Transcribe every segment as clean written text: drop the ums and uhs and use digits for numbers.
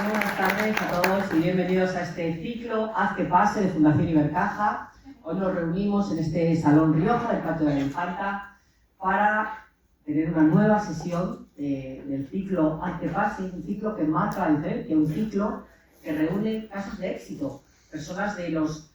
Muy buenas tardes a todos y bienvenidos a este ciclo Haz que pase de Fundación Ibercaja. Hoy nos reunimos en este Salón Rioja del Patio de la Infanta para tener una nueva sesión del ciclo Haz que pase, un ciclo que marca la diferencia, un ciclo que reúne casos de éxito, personas de los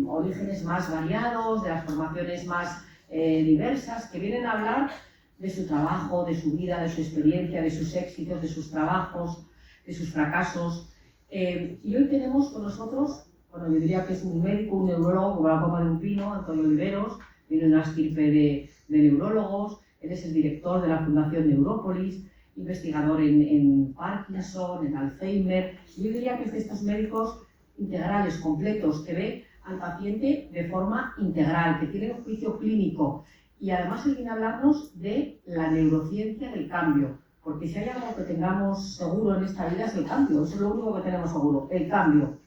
orígenes más variados, de las formaciones más diversas, que vienen a hablar de su trabajo, de su vida, de su experiencia, de sus éxitos, de sus trabajos, de sus fracasos. Y hoy tenemos con nosotros, bueno, yo diría que es un médico, un neurólogo, como la copa de un pino, Antonio Oliveros, viene de una estirpe de neurólogos, él es el director de la Fundación Neurópolis, investigador en Parkinson, en Alzheimer. Yo diría que es de estos médicos integrales, completos, que ve al paciente de forma integral, que tiene un juicio clínico. Y además él viene a hablarnos de la neurociencia del cambio, porque si hay algo que tengamos seguro en esta vida es el cambio, eso es lo único que tenemos seguro, el cambio.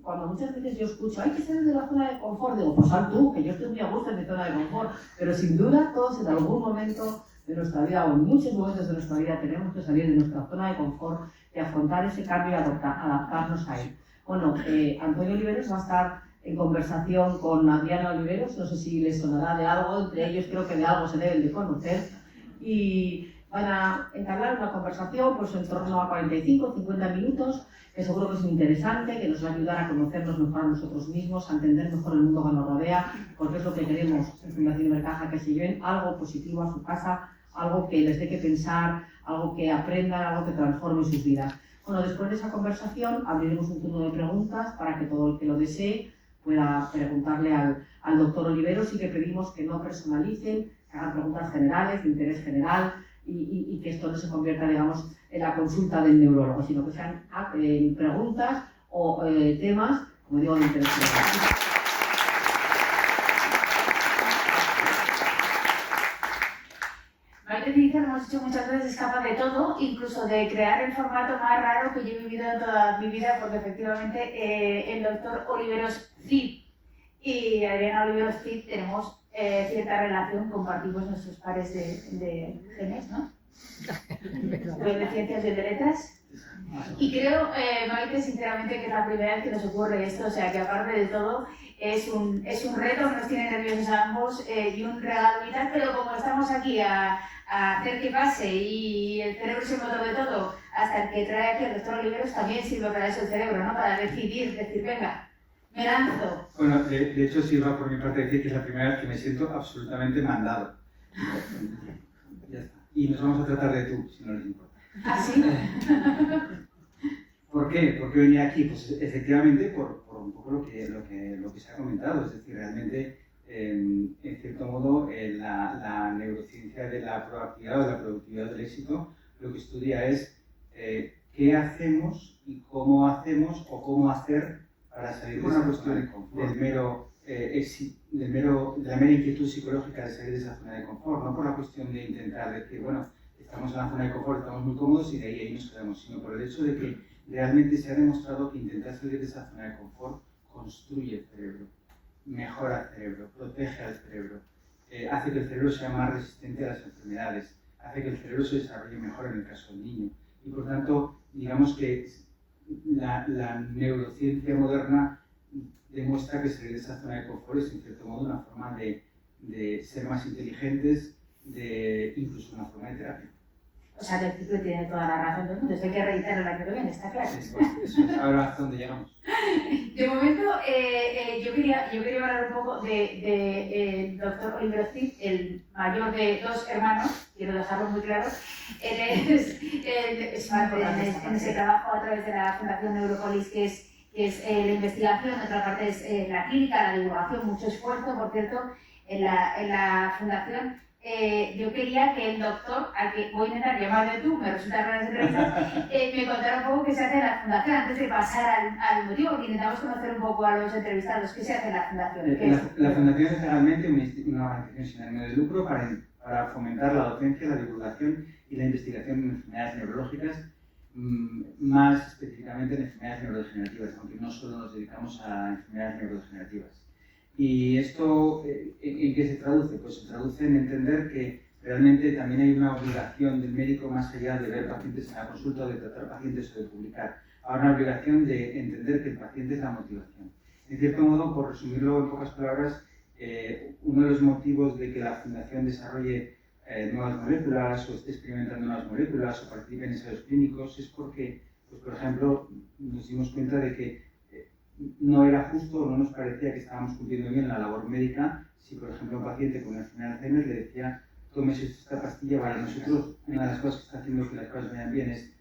Cuando muchas veces yo escucho, hay que salir de la zona de confort, digo, pues sal tú, que yo estoy muy a gusto en mi zona de confort, pero sin duda todos en algún momento de nuestra vida o en muchos momentos de nuestra vida tenemos que salir de nuestra zona de confort y afrontar ese cambio y adaptarnos a él. Bueno, Antonio Oliveros va a estar en conversación con Adriana Oliveros, no sé si les sonará de algo, entre ellos creo que de algo se deben de conocer, y van a entablar una conversación pues en torno a 45-50 minutos, que seguro que es muy interesante, que nos va a ayudar a conocernos mejor a nosotros mismos, a entender mejor el mundo que nos rodea, porque es lo que queremos en Fundación Ibercaja, que se lleven algo positivo a su casa, algo que les dé que pensar, algo que aprendan, algo que transforme sus vidas. Bueno, después de esa conversación abriremos un turno de preguntas para que todo el que lo desee pueda preguntarle al doctor Oliveros, y que pedimos que no personalicen, que hagan preguntas generales, de interés general, y que esto no se convierta, digamos, en la consulta del neurólogo, sino que sean preguntas o temas, como digo, de interés general. Maite Ciniza, lo hemos dicho muchas veces, es capaz de todo, incluso de crear el formato más raro que yo he vivido en toda mi vida, porque efectivamente el doctor Oliveros Cid y Adriana Oliveros Cid tenemos cierta relación, compartimos nuestros pares de genes, ¿no? De ciencias y de letras. Y creo, Maite, sinceramente, que es la primera vez que nos ocurre esto, o sea que aparte de todo es un reto, nos tiene nerviosos a ambos y un regalo y tal, pero como estamos aquí a hacer que pase y el cerebro es el motor de todo, hasta el que trae aquí el doctor Oliveros también sirve para eso el cerebro, ¿no? Para decidir, decir, venga, me lanzo. Bueno, de hecho sirva por mi parte decir que es la primera vez que me siento absolutamente mandado. Ya está. Y nos vamos a tratar de tú, si no les importa. ¿Ah, sí? ¿Por qué? ¿Por qué venía aquí? Pues efectivamente por un poco lo que se ha comentado, es decir, realmente, en cierto modo, la neurociencia de la proactividad o de la productividad del éxito lo que estudia es qué hacemos y cómo hacemos o cómo hacer para salir de esa cuestión de la mera inquietud psicológica de salir de esa zona de confort, no por la cuestión de intentar decir, bueno, estamos en la zona de confort, estamos muy cómodos y de ahí nos quedamos, sino por el hecho de que realmente se ha demostrado que intentar salir de esa zona de confort construye el cerebro, mejora el cerebro, protege al cerebro, hace que el cerebro sea más resistente a las enfermedades, hace que el cerebro se desarrolle mejor en el caso del niño. Y por tanto, digamos que la neurociencia moderna demuestra que salir de esa zona de confort es en cierto modo una forma de ser más inteligentes, incluso una forma de terapia. O sea, que el ciclo tiene toda la razón del mundo, hay que reeditarlo la que viene, está claro. Sí, eso es ahora hasta donde llegamos. De momento, yo quería hablar un poco del doctor Oliveros Cid, el mayor de dos hermanos, quiero dejarlo muy claro. Él es parte en ese trabajo a través de la Fundación Neurópolis, que es la investigación, otra parte es la clínica, la divulgación, mucho esfuerzo, por cierto, en la Fundación. Yo quería que el doctor, al que voy a intentar llamar de tú, me resulta raro las entrevistas, me contara un poco qué se hace en la Fundación antes de pasar al motivo, porque intentamos conocer un poco a los entrevistados. ¿Qué se hace en la Fundación? La Fundación es realmente una organización sin ánimo de lucro para fomentar la docencia, la divulgación y la investigación en enfermedades neurológicas, más específicamente en enfermedades neurodegenerativas, aunque no solo nos dedicamos a enfermedades neurodegenerativas. ¿Y esto en qué se traduce? Pues se traduce en entender que realmente también hay una obligación del médico más allá de ver pacientes en la consulta o de tratar pacientes o de publicar. ahora una obligación de entender que el paciente es la motivación. En cierto modo, por resumirlo en pocas palabras, uno de los motivos de que la Fundación desarrolle nuevas moléculas o esté experimentando nuevas moléculas o participe en ensayos clínicos es porque, pues, por ejemplo, nos dimos cuenta de que no era justo o no nos parecía que estábamos cumpliendo bien la labor médica si, por ejemplo, un paciente con una enfermedad de Alzheimer le decía tómese esta pastilla. Para nosotros, una de las cosas que está haciendo que las cosas vayan bien es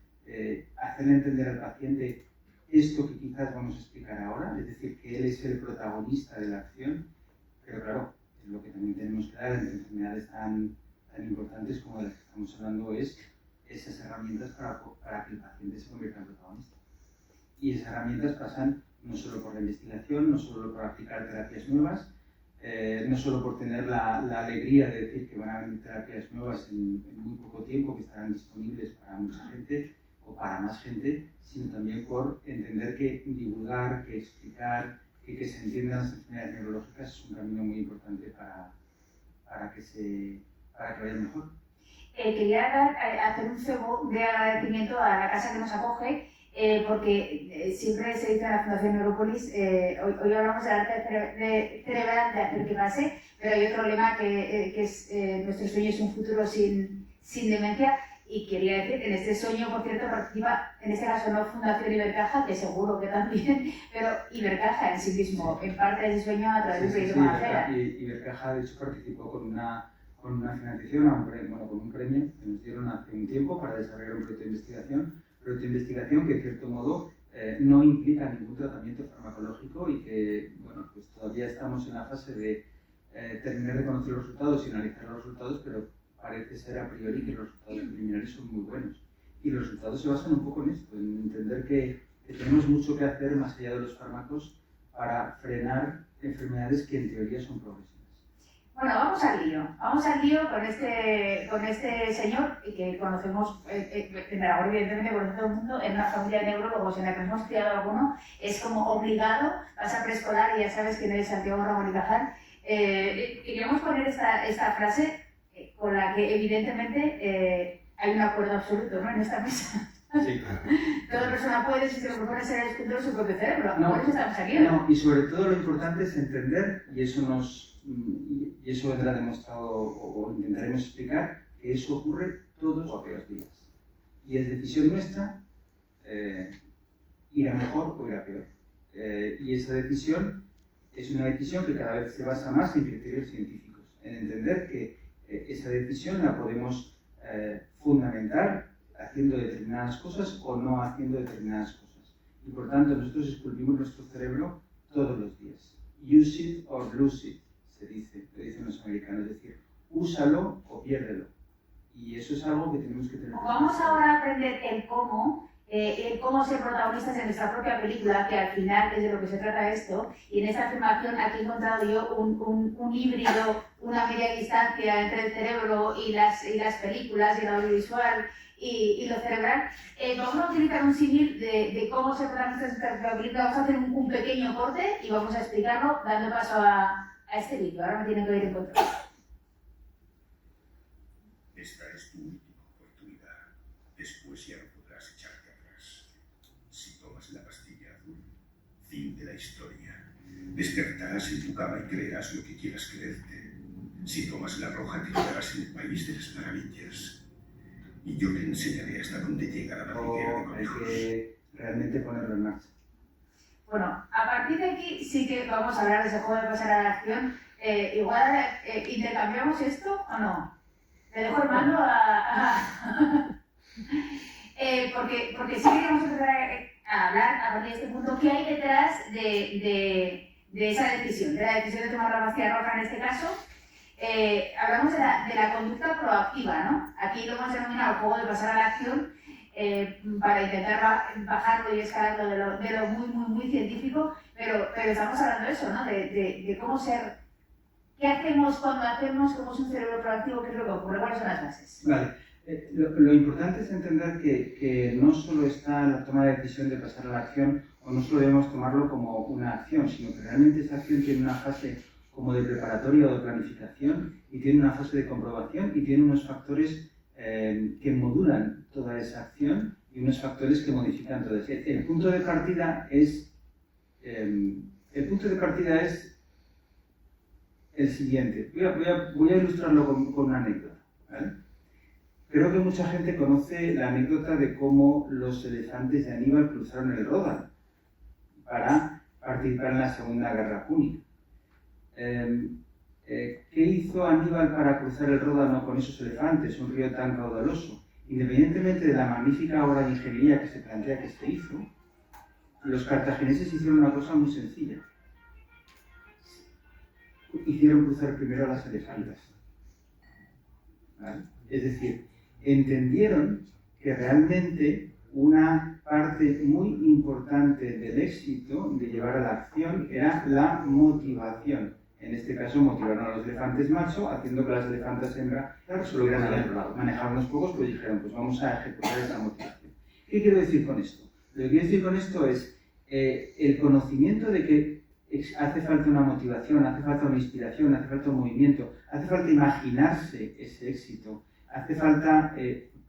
hacerle entender al paciente esto que quizás vamos a explicar ahora, es decir, que él es el protagonista de la acción, pero claro, lo que también tenemos que dar en enfermedades tan importantes como de las que estamos hablando es esas herramientas para que el paciente se convierta en protagonista. Y esas herramientas pasan no solo por la investigación, no solo por aplicar terapias nuevas, no solo por tener la alegría de decir que van a venir terapias nuevas en muy poco tiempo, que estarán disponibles para mucha gente o para más gente, sino también por entender que divulgar, que explicar, que se entiendan las enfermedades neurológicas es un camino muy importante para que vaya mejor. Quería hacer un cebo de agradecimiento a la casa que nos acoge, porque siempre se dice en la Fundación Neurópolis, hoy hablamos del arte cerebral de hacer que pase, pero hay otro lema que es nuestro sueño es un futuro sin demencia. Y quería decir, en este sueño, por cierto, participa, en este caso no Fundación Ibercaja, que seguro que también, pero Ibercaja en sí mismo, en parte de ese sueño a través del proyecto Manacera. Ibercaja, de hecho, participó con una financiación, con un premio que nos dieron hace un tiempo para desarrollar un proyecto de investigación que, de cierto modo, no implica ningún tratamiento farmacológico y que, bueno, pues todavía estamos en la fase de terminar de conocer los resultados y analizar los resultados, pero parece ser a priori que los resultados preliminares son muy buenos. Y los resultados se basan un poco en esto, en entender que tenemos mucho que hacer más allá de los fármacos para frenar enfermedades que en teoría son progresivas. Bueno, vamos al lío con este señor que conocemos, en Aragón evidentemente conoce todo el mundo, en una familia de neurólogos en la que nos hemos criado alguno, es como obligado, vas a preescolar y ya sabes quién es Santiago Ramón y Cajal. Queríamos poner esta frase con la que evidentemente hay un acuerdo absoluto, ¿no?, en esta mesa. Sí. Toda persona puede, si se lo propone, ser el escultor de su propio cerebro. No, por eso estamos aquí, ¿no? Y sobre todo lo importante es entender, y eso vendrá demostrado o intentaremos explicar, que eso ocurre todos o aquellos días. Y es decisión nuestra ir a mejor o ir a peor. Y esa decisión es una decisión que cada vez se basa más en criterios científicos, en entender que esa decisión la podemos fundamentar haciendo determinadas cosas o no haciendo determinadas cosas. Y por tanto nosotros esculpimos nuestro cerebro todos los días. Use it or lose it, lo dicen los americanos, es decir, úsalo o piérdelo. Y eso es algo que tenemos que tener. Vamos ahora a aprender el cómo ser protagonistas en nuestra propia película, que al final es de lo que se trata esto. Y en esta afirmación aquí he encontrado yo un híbrido, una media distancia entre el cerebro y las películas y el audiovisual y lo cerebral. Vamos a utilizar un símil de cómo ser protagonistas en nuestra película. Vamos a hacer un pequeño corte y vamos a explicarlo dando paso a este vídeo. Ahora me tienen que oír en control. Esta es tu última oportunidad. Después ya no podrás echarte atrás. Si tomas la pastilla azul, fin de la historia. Despertarás en tu cama y creerás lo que quieras creerte. Si tomas la roja, te quedarás en el país de las maravillas. Y yo te enseñaré hasta dónde llega la madriguera de conejos. Hay que realmente ponerlo en marcha. Bueno, a partir de aquí sí que vamos a hablar de ese juego de pasar a la acción. Igual intercambiamos esto o no. Te dejo el mando porque sí queremos empezar a hablar a partir de este punto qué hay detrás de esa decisión, de la decisión de tomar la pastilla roja en este caso. Hablamos de la conducta proactiva, ¿no? Aquí lo hemos denominado el juego de pasar a la acción para intentar bajarlo y escalarlo de lo muy, muy, muy científico, pero estamos hablando de eso, ¿no? De cómo ser, qué hacemos cuando hacemos, cómo es un cerebro proactivo, qué es lo que ocurre, cuáles son las bases. Vale. Lo importante es entender que no solo está la toma de decisión de pasar a la acción, o no solo debemos tomarlo como una acción, sino que realmente esa acción tiene una fase como de preparatoria o de planificación, y tiene una fase de comprobación, y tiene unos factores que modulan toda esa acción, y unos factores que modifican todo eso. El punto de partida es el siguiente. Voy a ilustrarlo con una anécdota, ¿vale? Creo que mucha gente conoce la anécdota de cómo los elefantes de Aníbal cruzaron el Ródano para participar en la Segunda Guerra Púnica. ¿Qué hizo Aníbal para cruzar el Ródano con esos elefantes, un río tan caudaloso? Independientemente de la magnífica obra de ingeniería que se plantea que se hizo, los cartagineses hicieron una cosa muy sencilla. Hicieron cruzar primero a las elefantas, ¿vale? Es decir, entendieron que realmente una parte muy importante del éxito de llevar a la acción era la motivación. En este caso motivaron a los elefantes macho, haciendo que las elefantas hembra solo hubieran manejado unos pocos, pues dijeron, pues vamos a ejecutar esa motivación. ¿Qué quiero decir con esto? Lo que quiero decir con esto es el conocimiento de que hace falta una motivación, hace falta una inspiración, hace falta un movimiento, hace falta imaginarse ese éxito, hace falta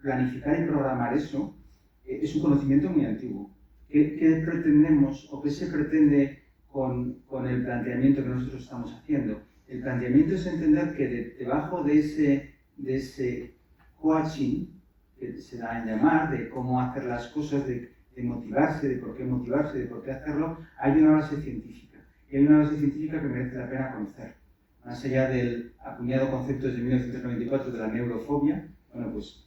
planificar y programar eso, es un conocimiento muy antiguo. ¿Qué pretendemos o qué se pretende con el planteamiento que nosotros estamos haciendo? El planteamiento es entender que debajo de ese coaching, que se da en llamar, de cómo hacer las cosas, de motivarse, de por qué hacerlo, hay una base científica. Y hay una base científica que merece la pena conocer. Más allá del acuñado concepto desde 1994 de la neurofobia, bueno, pues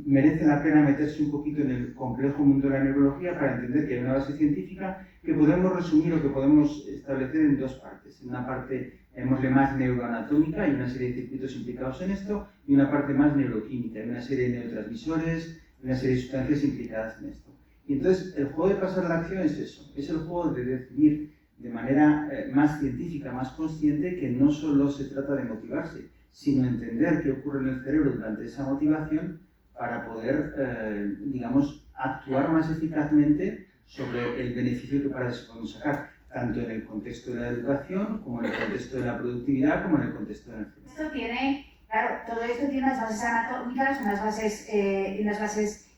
merece la pena meterse un poquito en el complejo mundo de la neurología para entender que hay una base científica que podemos resumir o que podemos establecer en dos partes. En una parte, llamémosle más neuroanatómica, hay una serie de circuitos implicados en esto, y una parte más neuroquímica, hay una serie de neurotransmisores, una serie de sustancias implicadas en esto. Y entonces, el juego de pasar a la acción es eso, es el juego de decidir de manera más científica, más consciente, que no solo se trata de motivarse, sino entender qué ocurre en el cerebro durante esa motivación para poder, digamos, actuar más eficazmente sobre el beneficio que para eso podemos sacar, tanto en el contexto de la educación, como en el contexto de la productividad, como en el contexto de la enfermedad. Esto tiene, claro, todo esto tiene unas bases anatómicas, unas bases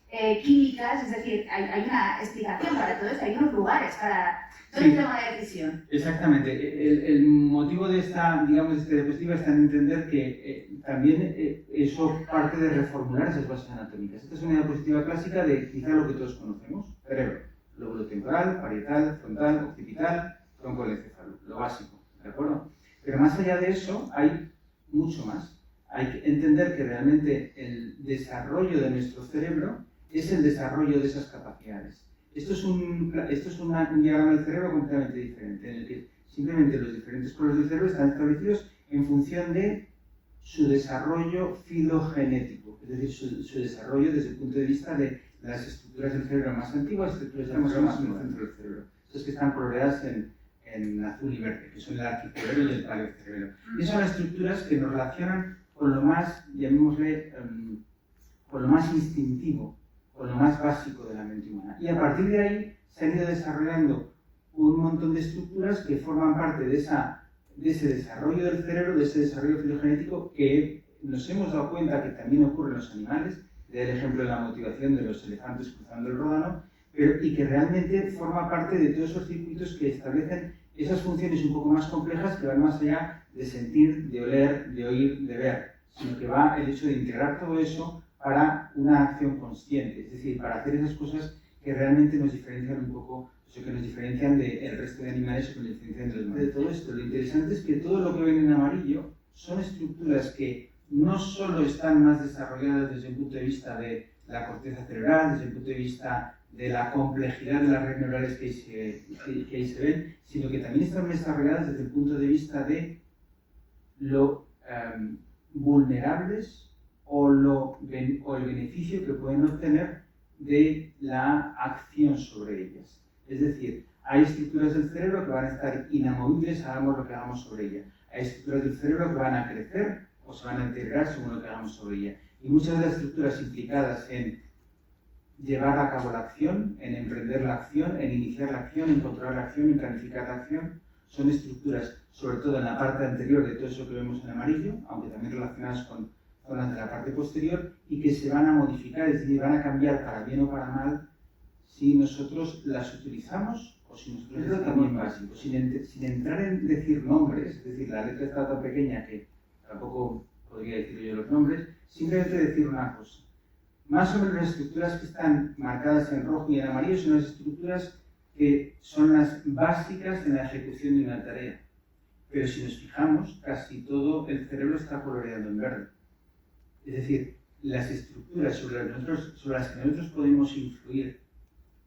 químicas, es decir, hay una explicación para todo esto, hay unos lugares para todo el tema de decisión. Exactamente. El motivo de esta, digamos, de esta diapositiva está en entender que también eso parte de reformular esas bases anatómicas. Esta es una diapositiva clásica de quizá lo que todos conocemos: cerebro, lóbulo temporal, parietal, frontal, occipital, tronco del encéfalo, lo básico, ¿de acuerdo? Pero más allá de eso hay mucho más. Hay que entender que realmente el desarrollo de nuestro cerebro es el desarrollo de esas capacidades. Esto es un diagrama del cerebro completamente diferente, en el que simplemente los diferentes polos del cerebro están establecidos en función de su desarrollo filogenético, es decir, su desarrollo desde el punto de vista de las estructuras del cerebro más antiguas, estructuras del cerebro más en el centro del cerebro. Esas que están coloreadas en azul y verde, que son el arquicerebro y el paleocerebro. Y son estructuras que nos relacionan con lo más, llamémosle, con lo más instintivo, con lo más básico de la mente humana. Y a partir de ahí se han ido desarrollando un montón de estructuras que forman parte de ese desarrollo del cerebro, de ese desarrollo filogenético que nos hemos dado cuenta que también ocurre en los animales, del ejemplo de la motivación de los elefantes cruzando el Ródano, y que realmente forma parte de todos esos circuitos que establecen esas funciones un poco más complejas que van más allá de sentir, de oler, de oír, de ver, sino que va el hecho de integrar todo eso para una acción consciente, es decir, para hacer esas cosas que realmente nos diferencian un poco, o sea, que nos diferencian del resto de animales o que nos diferencian de los humanos. De todo esto, lo interesante es que todo lo que ven en amarillo son estructuras que no solo están más desarrolladas desde el punto de vista de la corteza cerebral, desde el punto de vista de la complejidad de las redes neurales que ahí se ven, sino que también están desarrolladas desde el punto de vista de lo vulnerables o el beneficio que pueden obtener de la acción sobre ellas. Es decir, hay estructuras del cerebro que van a estar inamovibles, hagamos lo que hagamos sobre ellas. Hay estructuras del cerebro que van a crecer o se van a integrar según lo que hagamos sobre ellas. Y muchas de las estructuras implicadas en llevar a cabo la acción, en emprender la acción, en iniciar la acción, en controlar la acción, en planificar la acción, son estructuras, sobre todo en la parte anterior de todo eso que vemos en amarillo, aunque también relacionadas con zonas de la parte posterior y que se van a modificar, es decir, van a cambiar para bien o para mal si nosotros las utilizamos o si nosotros Es lo también básico, sin entrar en decir nombres, es decir, la letra está tan pequeña que tampoco podría decir yo los nombres, simplemente decir una cosa. Más o menos las estructuras que están marcadas en rojo y en amarillo son las estructuras que son las básicas en la ejecución de una tarea. Pero si nos fijamos, casi todo el cerebro está coloreado en verde. Es decir, las estructuras sobre las que nosotros podemos influir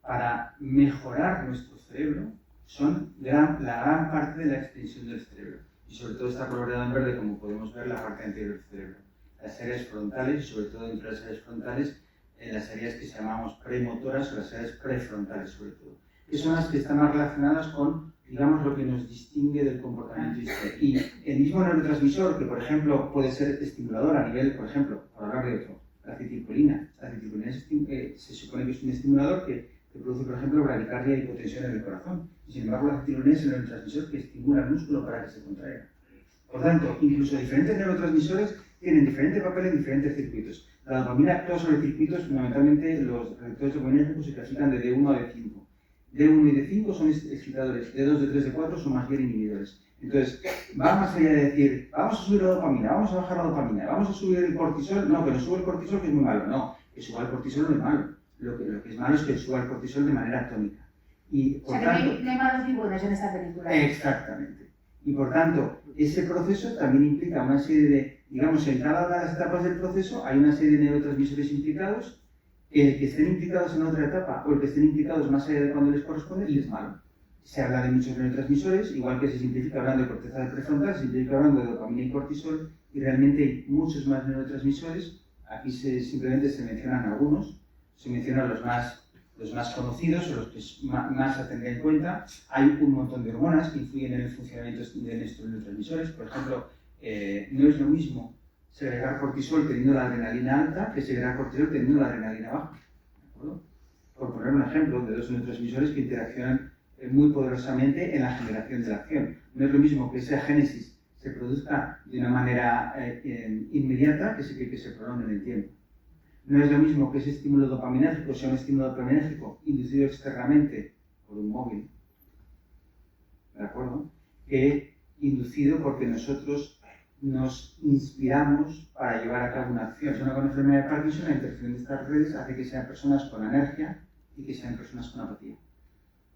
para mejorar nuestro cerebro son la gran parte de la extensión del cerebro. Y sobre todo está coloreado en verde, como podemos ver, la parte anterior del cerebro. Las áreas frontales, y sobre todo dentro de las áreas frontales, en las áreas que llamamos premotoras o las áreas prefrontales, sobre todo, que son las que están más relacionadas con, digamos, lo que nos distingue del comportamiento. Y el mismo neurotransmisor, que por ejemplo puede ser estimulador a nivel, por ejemplo, por hablar de otro, la acetilcolina. La acetilcolina se supone que es un estimulador que produce, por ejemplo, bradicardia y hipotensión en el corazón. Y sin embargo, la acetilcolina es el neurotransmisor que estimula el músculo para que se contraiga. Por tanto, incluso diferentes neurotransmisores tienen diferente papel en diferentes circuitos. La dopamina actúa sobre circuitos, fundamentalmente los receptores dopaminérgicos se clasifican de D1 a D5. D1 y D5 son excitadores, D2, D3, D4 son más bien inhibidores. Entonces, va más allá de decir, vamos a subir la dopamina, vamos a bajar la dopamina, vamos a subir el cortisol, no, que no sube el cortisol que es muy malo, no, que suba el cortisol no es malo. Lo que es malo es que suba el cortisol de manera tónica. Y, por tanto, que no hay malos ni buenos en esta película. Exactamente. Y por tanto, ese proceso también implica una serie de, digamos, en cada una de las etapas del proceso hay una serie de neurotransmisores implicados. El que estén implicados en otra etapa o el que estén implicados más allá de cuando les corresponde, y es malo. Se habla de muchos neurotransmisores, igual que se simplifica hablando de corteza prefrontal, se simplifica hablando de dopamina y cortisol, y realmente hay muchos más neurotransmisores. Aquí simplemente se mencionan algunos, se mencionan los más conocidos o los que más se tendrán en cuenta. Hay un montón de hormonas que influyen en el funcionamiento de estos neurotransmisores. Por ejemplo, no es lo mismo segregar cortisol teniendo la adrenalina alta que segregar cortisol teniendo la adrenalina baja. ¿De acuerdo? Por poner un ejemplo de dos neurotransmisores que interaccionan muy poderosamente en la generación de la acción. No es lo mismo que esa génesis se produzca de una manera inmediata que se prolongue en el tiempo. No es lo mismo que ese estímulo dopaminérgico sea un estímulo dopaminérgico inducido externamente por un móvil, ¿de acuerdo? Que inducido porque nosotros nos inspiramos para llevar a cabo una acción. Si uno con enfermedad de Parkinson, la interacción de estas redes hace que sean personas con alergia y que sean personas con apatía,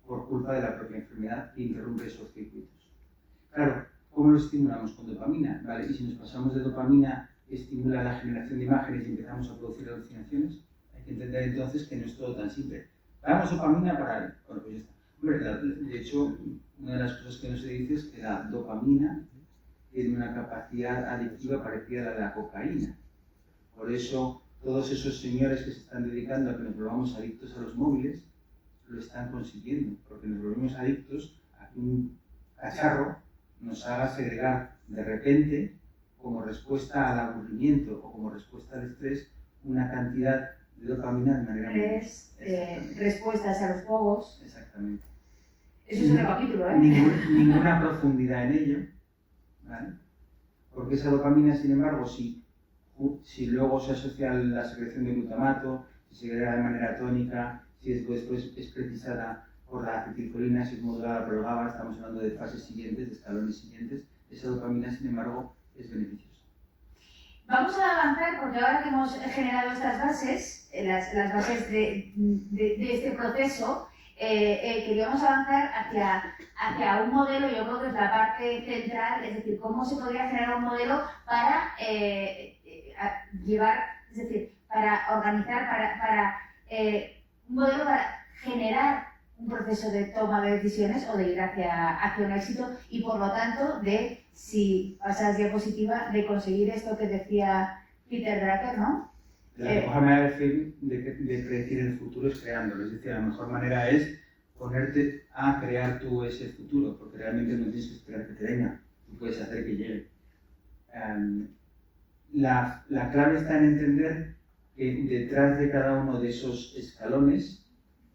por culpa de la propia enfermedad que interrumpe esos circuitos. Claro, ¿cómo lo estimulamos? Con dopamina, ¿vale? Y si nos pasamos de dopamina estimula la generación de imágenes y empezamos a producir alucinaciones, hay que entender entonces que no es todo tan simple. Damos dopamina para él. Bueno, pues ya está. Hombre, de hecho, una de las cosas que no se dice es que la dopamina tiene una capacidad adictiva parecida a la de la cocaína. Por eso, todos esos señores que se están dedicando a que nos volvamos adictos a los móviles, lo están consiguiendo, porque nos volvemos adictos a que un cacharro nos haga segregar de repente, como respuesta al aburrimiento o como respuesta al estrés, una cantidad de dopamina de manera muy... respuestas a los juegos. Exactamente. Eso es un capítulo, ¿eh? Ninguna profundidad en ello, ¿vale? Porque esa dopamina, sin embargo, si luego se asocia a la secreción de glutamato, si se segrega de manera tónica, si después es precisada por la acetilcolina, si es modulada por el GABA, estamos hablando de fases siguientes, de escalones siguientes, esa dopamina, sin embargo, es beneficiosa. Vamos a avanzar porque ahora que hemos generado estas bases, las bases de este proceso, queríamos avanzar hacia un modelo, yo creo que es la parte central, es decir, cómo se podría generar un modelo para llevar, es decir, para organizar, un modelo para generar un proceso de toma de decisiones o de ir hacia un éxito y por lo tanto de, si pasas diapositiva, de conseguir esto que decía Peter Drucker, ¿no? La mejor manera de predecir el futuro es creándolo, es decir, la mejor manera es ponerte a crear tú ese futuro, porque realmente no tienes que esperar que te venga, tú puedes hacer que llegue. La clave está en entender que detrás de cada uno de esos escalones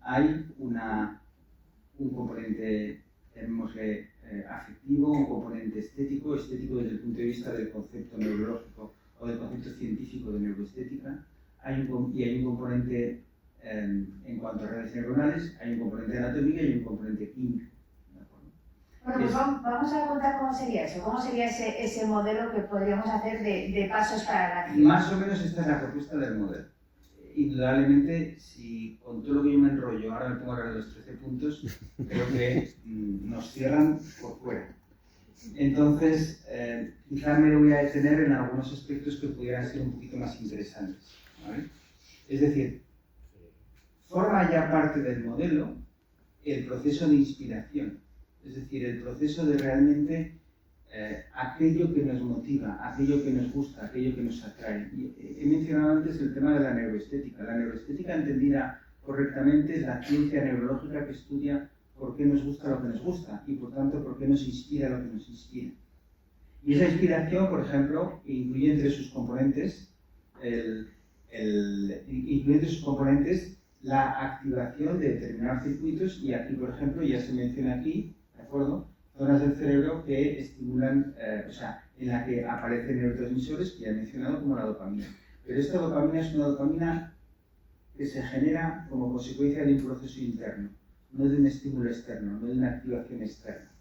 hay un componente, llamémosle, afectivo, un componente estético desde el punto de vista del concepto neurológico o del concepto científico de neuroestética, hay un componente en cuanto a redes neuronales, hay un componente anatómico y hay un componente químico. Bueno, pues vamos a contar cómo sería eso, cómo sería ese modelo que podríamos hacer de pasos para la acción. Más o menos esta es la propuesta del modelo. Indudablemente, si con todo lo que yo me enrollo, ahora me pongo a hablar de los 13 puntos, creo que nos cierran por fuera. Entonces, quizá me voy a detener en algunos aspectos que pudieran ser un poquito más interesantes, ¿vale? Es decir, forma ya parte del modelo el proceso de inspiración, es decir, el proceso de realmente aquello que nos motiva, aquello que nos gusta, aquello que nos atrae. Y he mencionado antes el tema de la neuroestética. La neuroestética, entendida correctamente, es la ciencia neurológica que estudia por qué nos gusta lo que nos gusta y, por tanto, por qué nos inspira lo que nos inspira. Y esa inspiración, por ejemplo, incluye entre sus componentes la activación de determinados circuitos, y aquí, por ejemplo, ya se menciona aquí, ¿de acuerdo?, zonas del cerebro que estimulan, en la que aparecen neurotransmisores que ya he mencionado, como la dopamina. Pero esta dopamina es una dopamina que se genera como consecuencia de un proceso interno, no de un estímulo externo, no de una activación externa.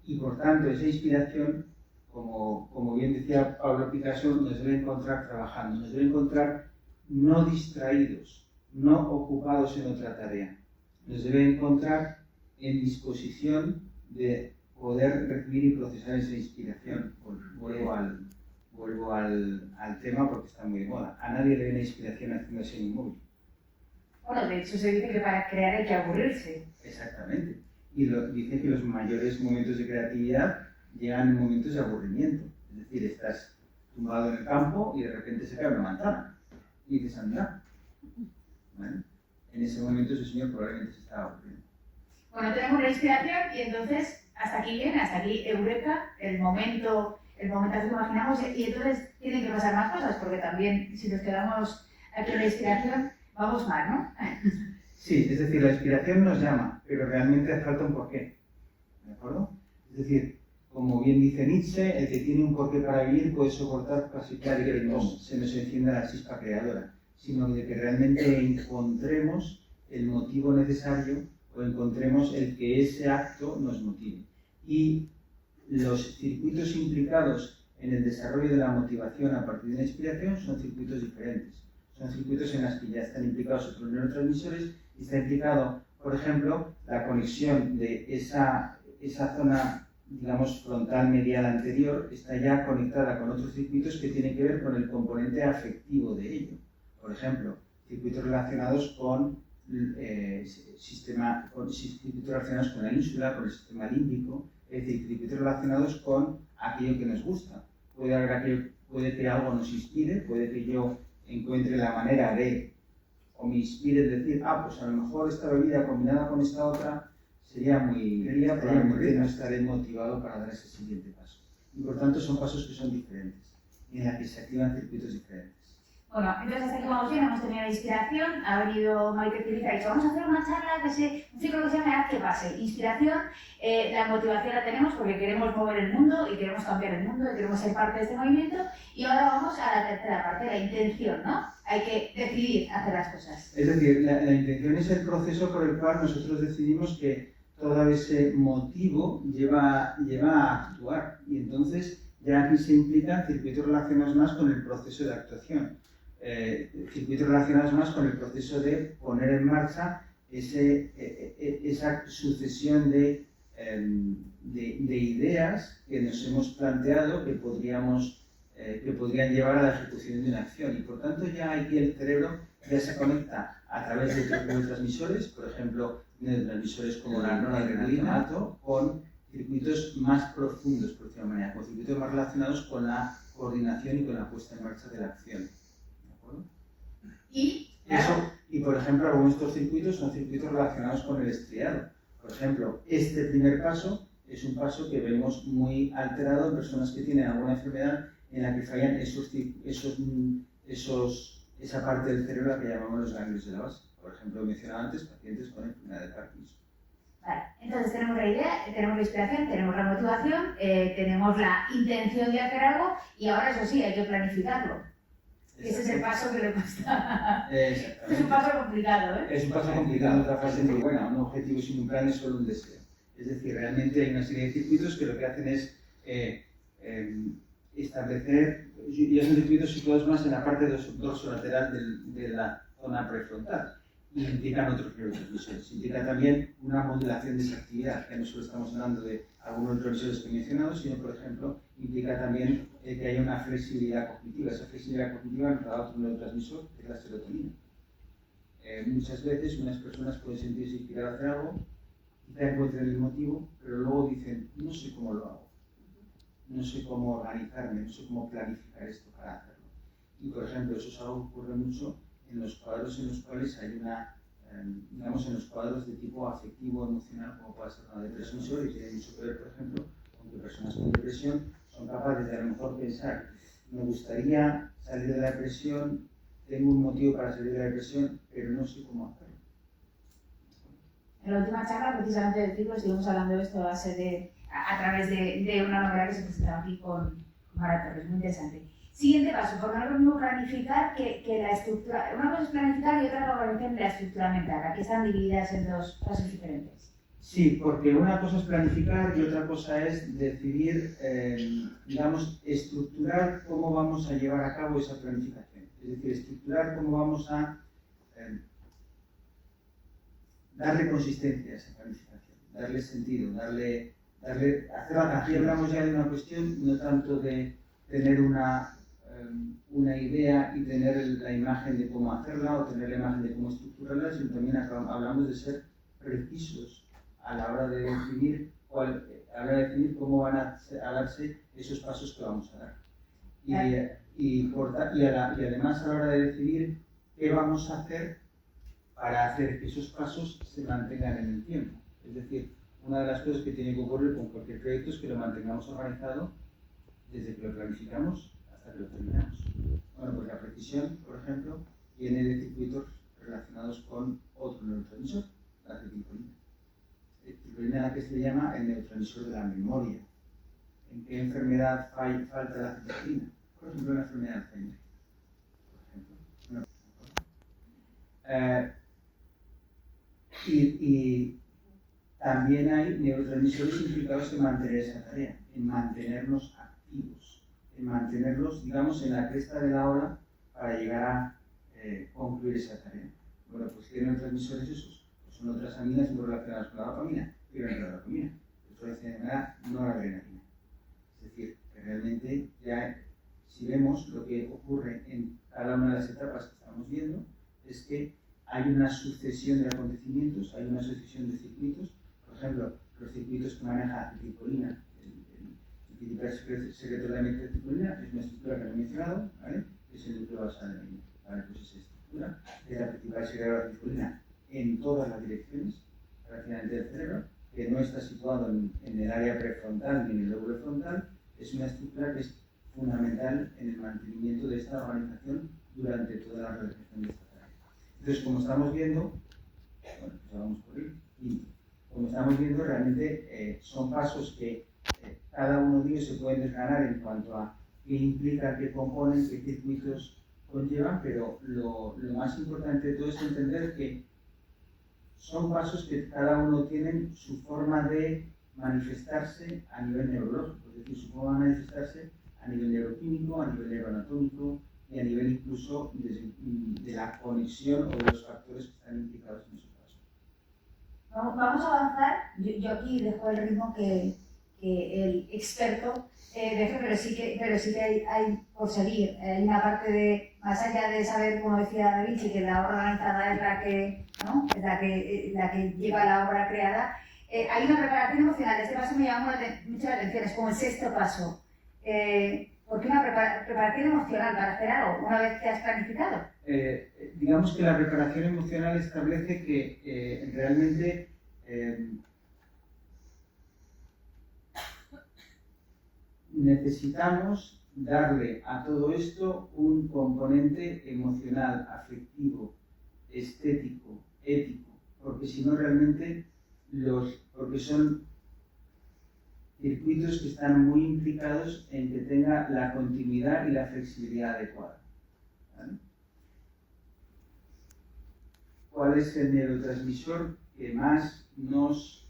Y por tanto, esa inspiración, como bien decía Pablo Picasso, nos debe encontrar trabajando, nos debe encontrar no distraídos, no ocupados en otra tarea. Nos debe encontrar en disposición de poder recibir y procesar esa inspiración. Vuelvo al tema porque está muy de moda. A nadie le viene inspiración haciéndose en un móvil. Bueno, de hecho se dice que para crear hay que aburrirse. Exactamente. Y dice que los mayores momentos de creatividad llegan en momentos de aburrimiento. Es decir, estás tumbado en el campo y de repente se cae una manzana. Y dices, anda. ¿Vale? En ese momento ese señor probablemente se estaba aburriendo. Bueno, tenemos la inspiración y entonces hasta aquí viene, hasta aquí Eureka, el momento que imaginamos, y entonces tienen que pasar más cosas, porque también si nos quedamos aquí en la inspiración, vamos mal, ¿no? Sí, es decir, la inspiración nos llama, pero realmente hace falta un porqué, ¿de acuerdo? Es decir, como bien dice Nietzsche, el que tiene un porqué para vivir puede soportar casi que se nos encienda la chispa creadora, sino de que realmente encontremos el motivo necesario o encontremos el que ese acto nos motive. Y los circuitos implicados en el desarrollo de la motivación a partir de la inspiración son circuitos diferentes. Son circuitos en los que ya están implicados otros neurotransmisores y está implicado, por ejemplo, la conexión de esa zona, digamos, frontal medial anterior, está ya conectada con otros circuitos que tienen que ver con el componente afectivo de ello. Por ejemplo, circuitos relacionados con circuitos relacionados con la ínsula, con el sistema límbico, es decir, circuitos relacionados con aquello que nos gusta. Puede que algo nos inspire, puede que yo encuentre la manera de, o me inspire en decir, pues a lo mejor esta bebida combinada con esta otra sería muy rica, probablemente no estaré motivado para dar ese siguiente paso. Y por tanto son pasos que son diferentes, en la que se activan circuitos diferentes. Bueno, entonces hasta aquí vamos bien, hemos tenido la inspiración, ha venido Maite Ciriza y ha dicho, vamos a hacer una charla, un ciclo que se llama Haz que pase. Inspiración, la motivación la tenemos porque queremos mover el mundo y queremos cambiar el mundo y queremos ser parte de este movimiento. Y ahora vamos a la tercera parte, la intención, ¿no? Hay que decidir hacer las cosas. Es decir, la intención es el proceso por el cual nosotros decidimos que todo ese motivo lleva a actuar. Y entonces ya aquí se implican circuitos relacionados más con el proceso de actuación. Circuitos relacionados más con el proceso de poner en marcha esa sucesión de ideas que nos hemos planteado que podrían llevar a la ejecución de una acción. Y por tanto ya aquí el cerebro ya se conecta a través de otros neurotransmisores, por ejemplo, neurotransmisores como la noradrenalina, con circuitos más profundos, por decirlo de manera, con circuitos más relacionados con la coordinación y con la puesta en marcha de la acción. Y por ejemplo, algunos de estos circuitos son circuitos relacionados con el estriado. Por ejemplo, este primer paso es un paso que vemos muy alterado en personas que tienen alguna enfermedad en la que fallan esa parte del cerebro a la que llamamos los ganglios de la base. Por ejemplo, he mencionado antes pacientes con enfermedad de Parkinson. Vale, entonces tenemos la idea, tenemos la inspiración, tenemos la motivación, tenemos la intención de hacer algo y ahora eso sí, hay que planificarlo. Ese es el paso que le cuesta. Es un paso complicado, ¿eh? Es un paso complicado, otra frase muy buena. Un objetivo sin un plan es solo un deseo. Es decir, realmente hay una serie de circuitos que lo que hacen es establecer, y son circuitos situados más en la parte dorsolateral de la zona prefrontal, y implican otros neurotransmisores. Implica también una modulación de esa actividad, que no solo estamos hablando de algunos neurotransmisores que he mencionado, sino, por ejemplo, implica también que haya una flexibilidad cognitiva. Esa flexibilidad cognitiva nos da otro neurotransmisor, que es la serotonina. Muchas veces unas personas pueden sentirse inspiradas a hacer algo, quizá encuentren el motivo, pero luego dicen, no sé cómo lo hago, no sé cómo organizarme, no sé cómo planificar esto para hacerlo. Y, por ejemplo, eso es algo que ocurre mucho en los cuadros en los cuales hay una, digamos, en los cuadros de tipo afectivo, emocional, como puede ser una depresión, y tiene mucho que ver, por ejemplo, con que personas con depresión son capaces de a lo mejor pensar, me gustaría salir de la depresión, tengo un motivo para salir de la depresión, pero no sé cómo hacerlo. En la última charla, precisamente del ciclo, estuvimos hablando de esto a través de una novela que se presentaba aquí con Mara Torres, muy interesante. Siguiente paso, porque no es lo mismo planificar que la estructura. Una cosa es planificar y otra la organización de la estructura mental. Aquí están divididas en dos fases diferentes. Sí, porque una cosa es planificar y otra cosa es decidir, digamos, estructurar cómo vamos a llevar a cabo esa planificación. Es decir, estructurar cómo vamos a darle consistencia a esa planificación, darle sentido, hacerla. Aquí hablamos ya de una cuestión no tanto de tener una idea y tener la imagen de cómo hacerla o tener la imagen de cómo estructurarla, sino también hablamos de ser precisos a la hora de definir cómo van a darse esos pasos que vamos a dar. Y además a la hora de decidir qué vamos a hacer para hacer que esos pasos se mantengan en el tiempo. Es decir, una de las cosas que tiene que ocurrir con cualquier proyecto es que lo mantengamos organizado desde que lo planificamos hasta que lo terminamos. Bueno, pues la precisión, por ejemplo, viene de circuitos relacionados con otro neurotransmisor, la acetilcolina. Acetilcolina, que se llama el neurotransmisor de la memoria. ¿En qué enfermedad falta la acetilcolina? Por ejemplo, en la enfermedad de Alzheimer. Y también hay neurotransmisores implicados en mantener esa tarea, en mantenernos activos, en mantenerlos, digamos, en la cresta de la ola para llegar a concluir esa tarea. Bueno, pues ¿qué neurotransmisores esos? Pues son otras aminas muy relacionadas con la dopamina, pero no la dopamina, esto es de manera noradrenalina. Es decir, que realmente ya, si vemos lo que ocurre en cada una de las etapas que estamos viendo, es que hay una sucesión de acontecimientos, hay una sucesión de circuitos. Por ejemplo, los circuitos que maneja acetilcolina, el principal secreto de la acetilcolina es una estructura que no he mencionado, ¿vale? Es el núcleo basal de la mente, ¿vale? Pues esa estructura es la principal secreto de la acetilcolina en todas las direcciones, prácticamente del cerebro, que no está situado en el área prefrontal ni en el lóbulo frontal. Es una estructura que es fundamental en el mantenimiento de esta organización durante toda la realización de esta tarea. Entonces, como estamos viendo, bueno, pues ya vamos por ahí, y como estamos viendo, realmente son pasos que cada uno de ellos se pueden desgranar en cuanto a qué implica, qué componen, qué circuitos conllevan, pero lo más importante de todo es entender que son pasos que cada uno tienen su forma de manifestarse a nivel neurológico, es decir, su forma de manifestarse a nivel neuroquímico, a nivel neuroanatómico y a nivel incluso de la conexión o de los factores que están implicados en esos pasos. Vamos a avanzar. Yo aquí dejo el ritmo que el experto deje, pero sí que hay por seguir. Hay una parte de, más allá de saber, como decía Da Vinci, que la obra organizada es la que, ¿no? Es la que lleva la obra creada. Hay una preparación emocional. Este paso me llama mucho la atención, es como el sexto paso. ¿Por qué una preparación emocional para hacer algo una vez que has planificado? Digamos que la preparación emocional establece que realmente necesitamos darle a todo esto un componente emocional, afectivo, estético, ético, porque si no realmente porque son circuitos que están muy implicados en que tenga la continuidad y la flexibilidad adecuada. ¿Vale? ¿Cuál es el neurotransmisor que más nos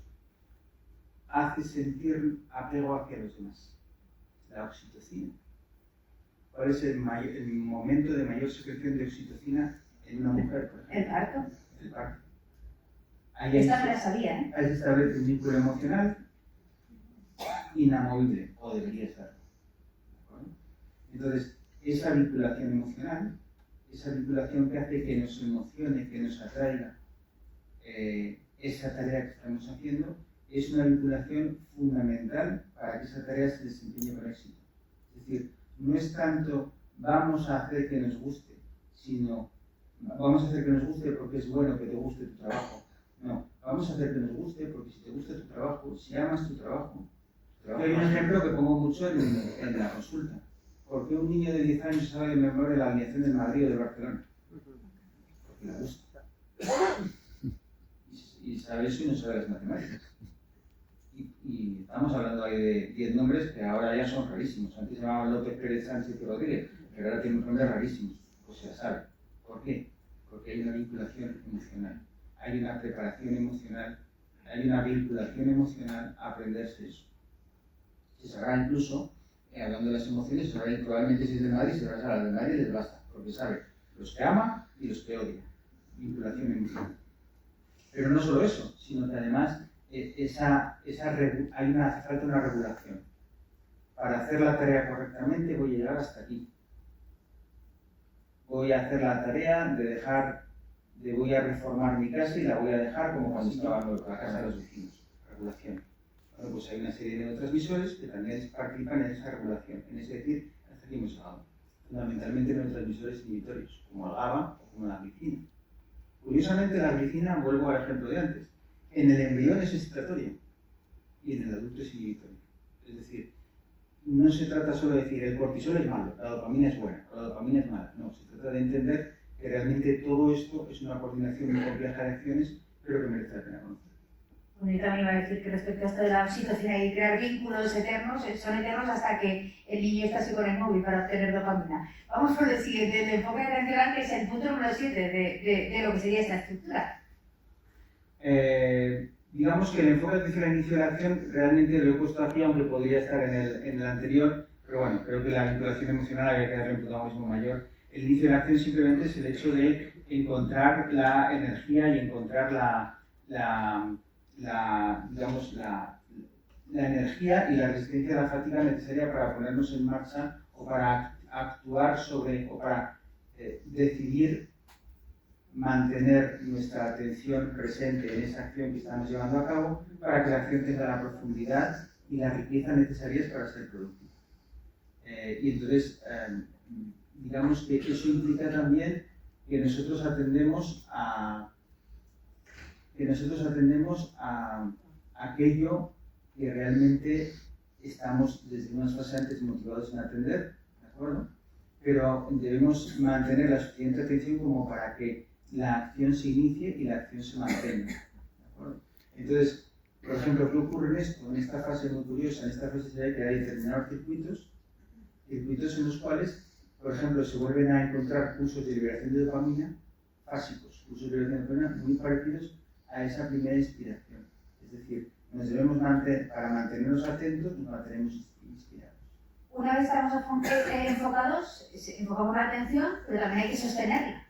hace sentir apego hacia los demás? La oxitocina. ¿Cuál es el momento de mayor secreción de oxitocina en una mujer, por ejemplo? El parto. El parto. Esta me la sabía, ¿eh? Ahí se establece un vínculo emocional inamovible, o debería ser. Entonces, esa vinculación emocional, esa vinculación que hace que nos emocione, que nos atraiga esa tarea que estamos haciendo, es una vinculación fundamental para que esa tarea se desempeñe con éxito. Es decir, no es tanto vamos a hacer que nos guste, sino vamos a hacer que nos guste porque es bueno que te guste tu trabajo. No, vamos a hacer que nos guste porque si te gusta tu trabajo, si amas tu trabajo. Hay un ejemplo que pongo mucho en la consulta. ¿Por qué un niño de 10 años sabe de memoria la alineación del Madrid o de Barcelona? Porque le gusta. Y sabe eso y no sabe las matemáticas. Y estamos hablando ahí de 10 nombres que ahora ya son rarísimos. Antes se llamaban López, Pérez, Sánchez y Rodríguez, pero ahora tienen nombres rarísimos. Pues se la sabe. ¿Por qué? Porque hay una vinculación emocional, hay una preparación emocional, hay una vinculación emocional a aprenderse eso. Se sabrá incluso, hablando de las emociones, se sabrá probablemente si es de Madrid, se sabrá a la de Madrid y les basta, porque sabe los que ama y los que odia. Vinculación emocional. Pero no solo eso, sino que además hace falta una regulación. Para hacer la tarea correctamente voy a llegar hasta aquí. Voy a hacer la tarea voy a reformar mi casa y la voy a dejar como cuando estaba en la casa de los vecinos. Regulación. Bueno, pues hay una serie de neurotransmisores que también participan en esa regulación. Es decir, hasta aquí hemos llegado. Fundamentalmente neurotransmisores inhibitorios, como el GABA o como la glicina. Curiosamente, la glicina, vuelvo al ejemplo de antes, en el embrión es excitatoria y en el adulto es inhibitoria. Es decir, no se trata solo de decir el cortisol es malo, la dopamina es buena, o la dopamina es mala. No, se trata de entender que realmente todo esto es una coordinación muy compleja de acciones, pero que merece la pena conocer. Bueno, yo también iba a decir que respecto a esto de la oxitocina y crear vínculos eternos, son eternos hasta que el niño está así con el móvil para obtener dopamina. Vamos por el siguiente, el enfoque atencional, que es el punto número 7 de lo que sería esta estructura. Digamos que el enfoque atencional al inicio de la acción realmente lo he puesto aquí, aunque podría estar en el anterior, pero bueno, creo que la vinculación emocional había que darle un protagonismo mayor. El inicio de la acción simplemente es el hecho de encontrar la energía y encontrar la energía y la resistencia a la fatiga necesaria para ponernos en marcha o para actuar sobre o para decidir mantener nuestra atención presente en esa acción que estamos llevando a cabo para que la acción tenga la profundidad y la riqueza necesarias para ser productiva. Y entonces, digamos que eso implica también que nosotros atendemos a aquello que realmente estamos desde unas fases antes motivados en atender, ¿de acuerdo? Pero debemos mantener la suficiente atención como para que la acción se inicie y la acción se mantenga, ¿de acuerdo? Entonces, por ejemplo, ¿qué ocurre en esto? En esta fase muy curiosa, en esta fase se ve que hay determinados circuitos en los cuales, por ejemplo, se vuelven a encontrar pulsos de liberación de dopamina básicos, pulsos de liberación de dopamina muy parecidos a esa primera inspiración. Es decir, para mantenernos atentos, nos mantenemos inspirados. Una vez estamos enfocados, enfocamos la atención, pero también hay que sostenerla.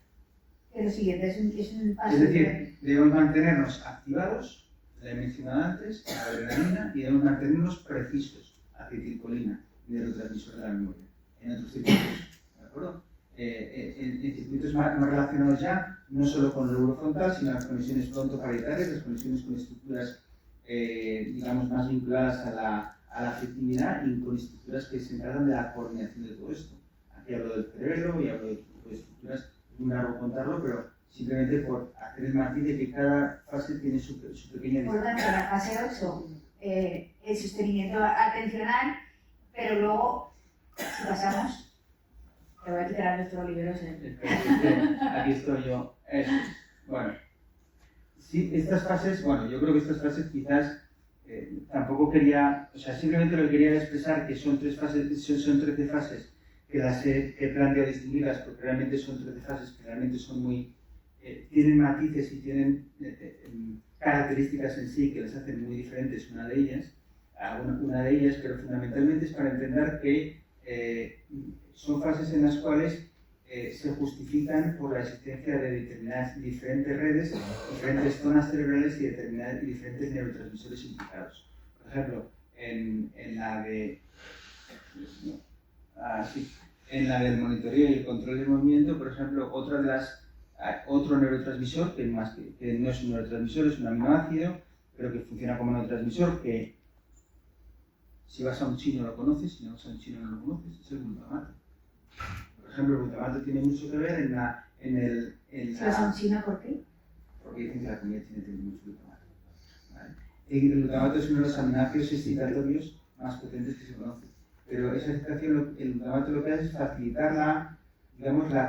Que es lo siguiente, es un paso. Es decir, debemos mantenernos activados, la he mencionado antes, la adrenalina, y debemos mantenernos precisos, acetilcolina, neurotransmisor de la memoria, en otros circuitos, ¿de acuerdo? En circuitos más relacionados ya, no solo con el lóbulo frontal, sino las conexiones frontoparetales, las conexiones con estructuras, digamos, más vinculadas a la afectividad y con estructuras que se encargan de la coordinación de todo esto. Aquí hablo del cerebro y hablo de otro tipo de estructuras, es muy largo contarlo, pero simplemente por hacer el matiz de que cada fase tiene su pequeña Por tanto, la fase 8, el sostenimiento atencional, pero luego, si pasamos, te voy a quitar a nuestro libro. Aquí estoy yo. Bueno, Sí, estas fases, bueno, yo creo que estas fases quizás tampoco quería, o sea, simplemente lo que quería era expresar que son 3 fases, son 13 fases que las he planteado distinguirlas porque realmente son 13 fases que realmente son muy, tienen matices y tienen características en sí que las hacen muy diferentes una de ellas, pero fundamentalmente es para entender que son fases en las cuales se justifican por la existencia de determinadas diferentes redes, diferentes zonas cerebrales y diferentes neurotransmisores implicados. Por ejemplo, en la del monitoreo y el control del movimiento, por ejemplo, otro neurotransmisor que no es un neurotransmisor, es un aminoácido, pero que funciona como neurotransmisor, que si vas a un chino lo conoces, si no vas a un chino no lo conoces, es el glutamato. Por ejemplo, el glutamato tiene mucho que ver Si vas a un chino, ¿por qué? Porque dicen que la comida china tiene mucho glutamato. ¿Vale? El glutamato es uno de los aminoácidos excitatorios más potentes que se conocen. Pero esa excitación, el glutamato lo que hace es facilitar la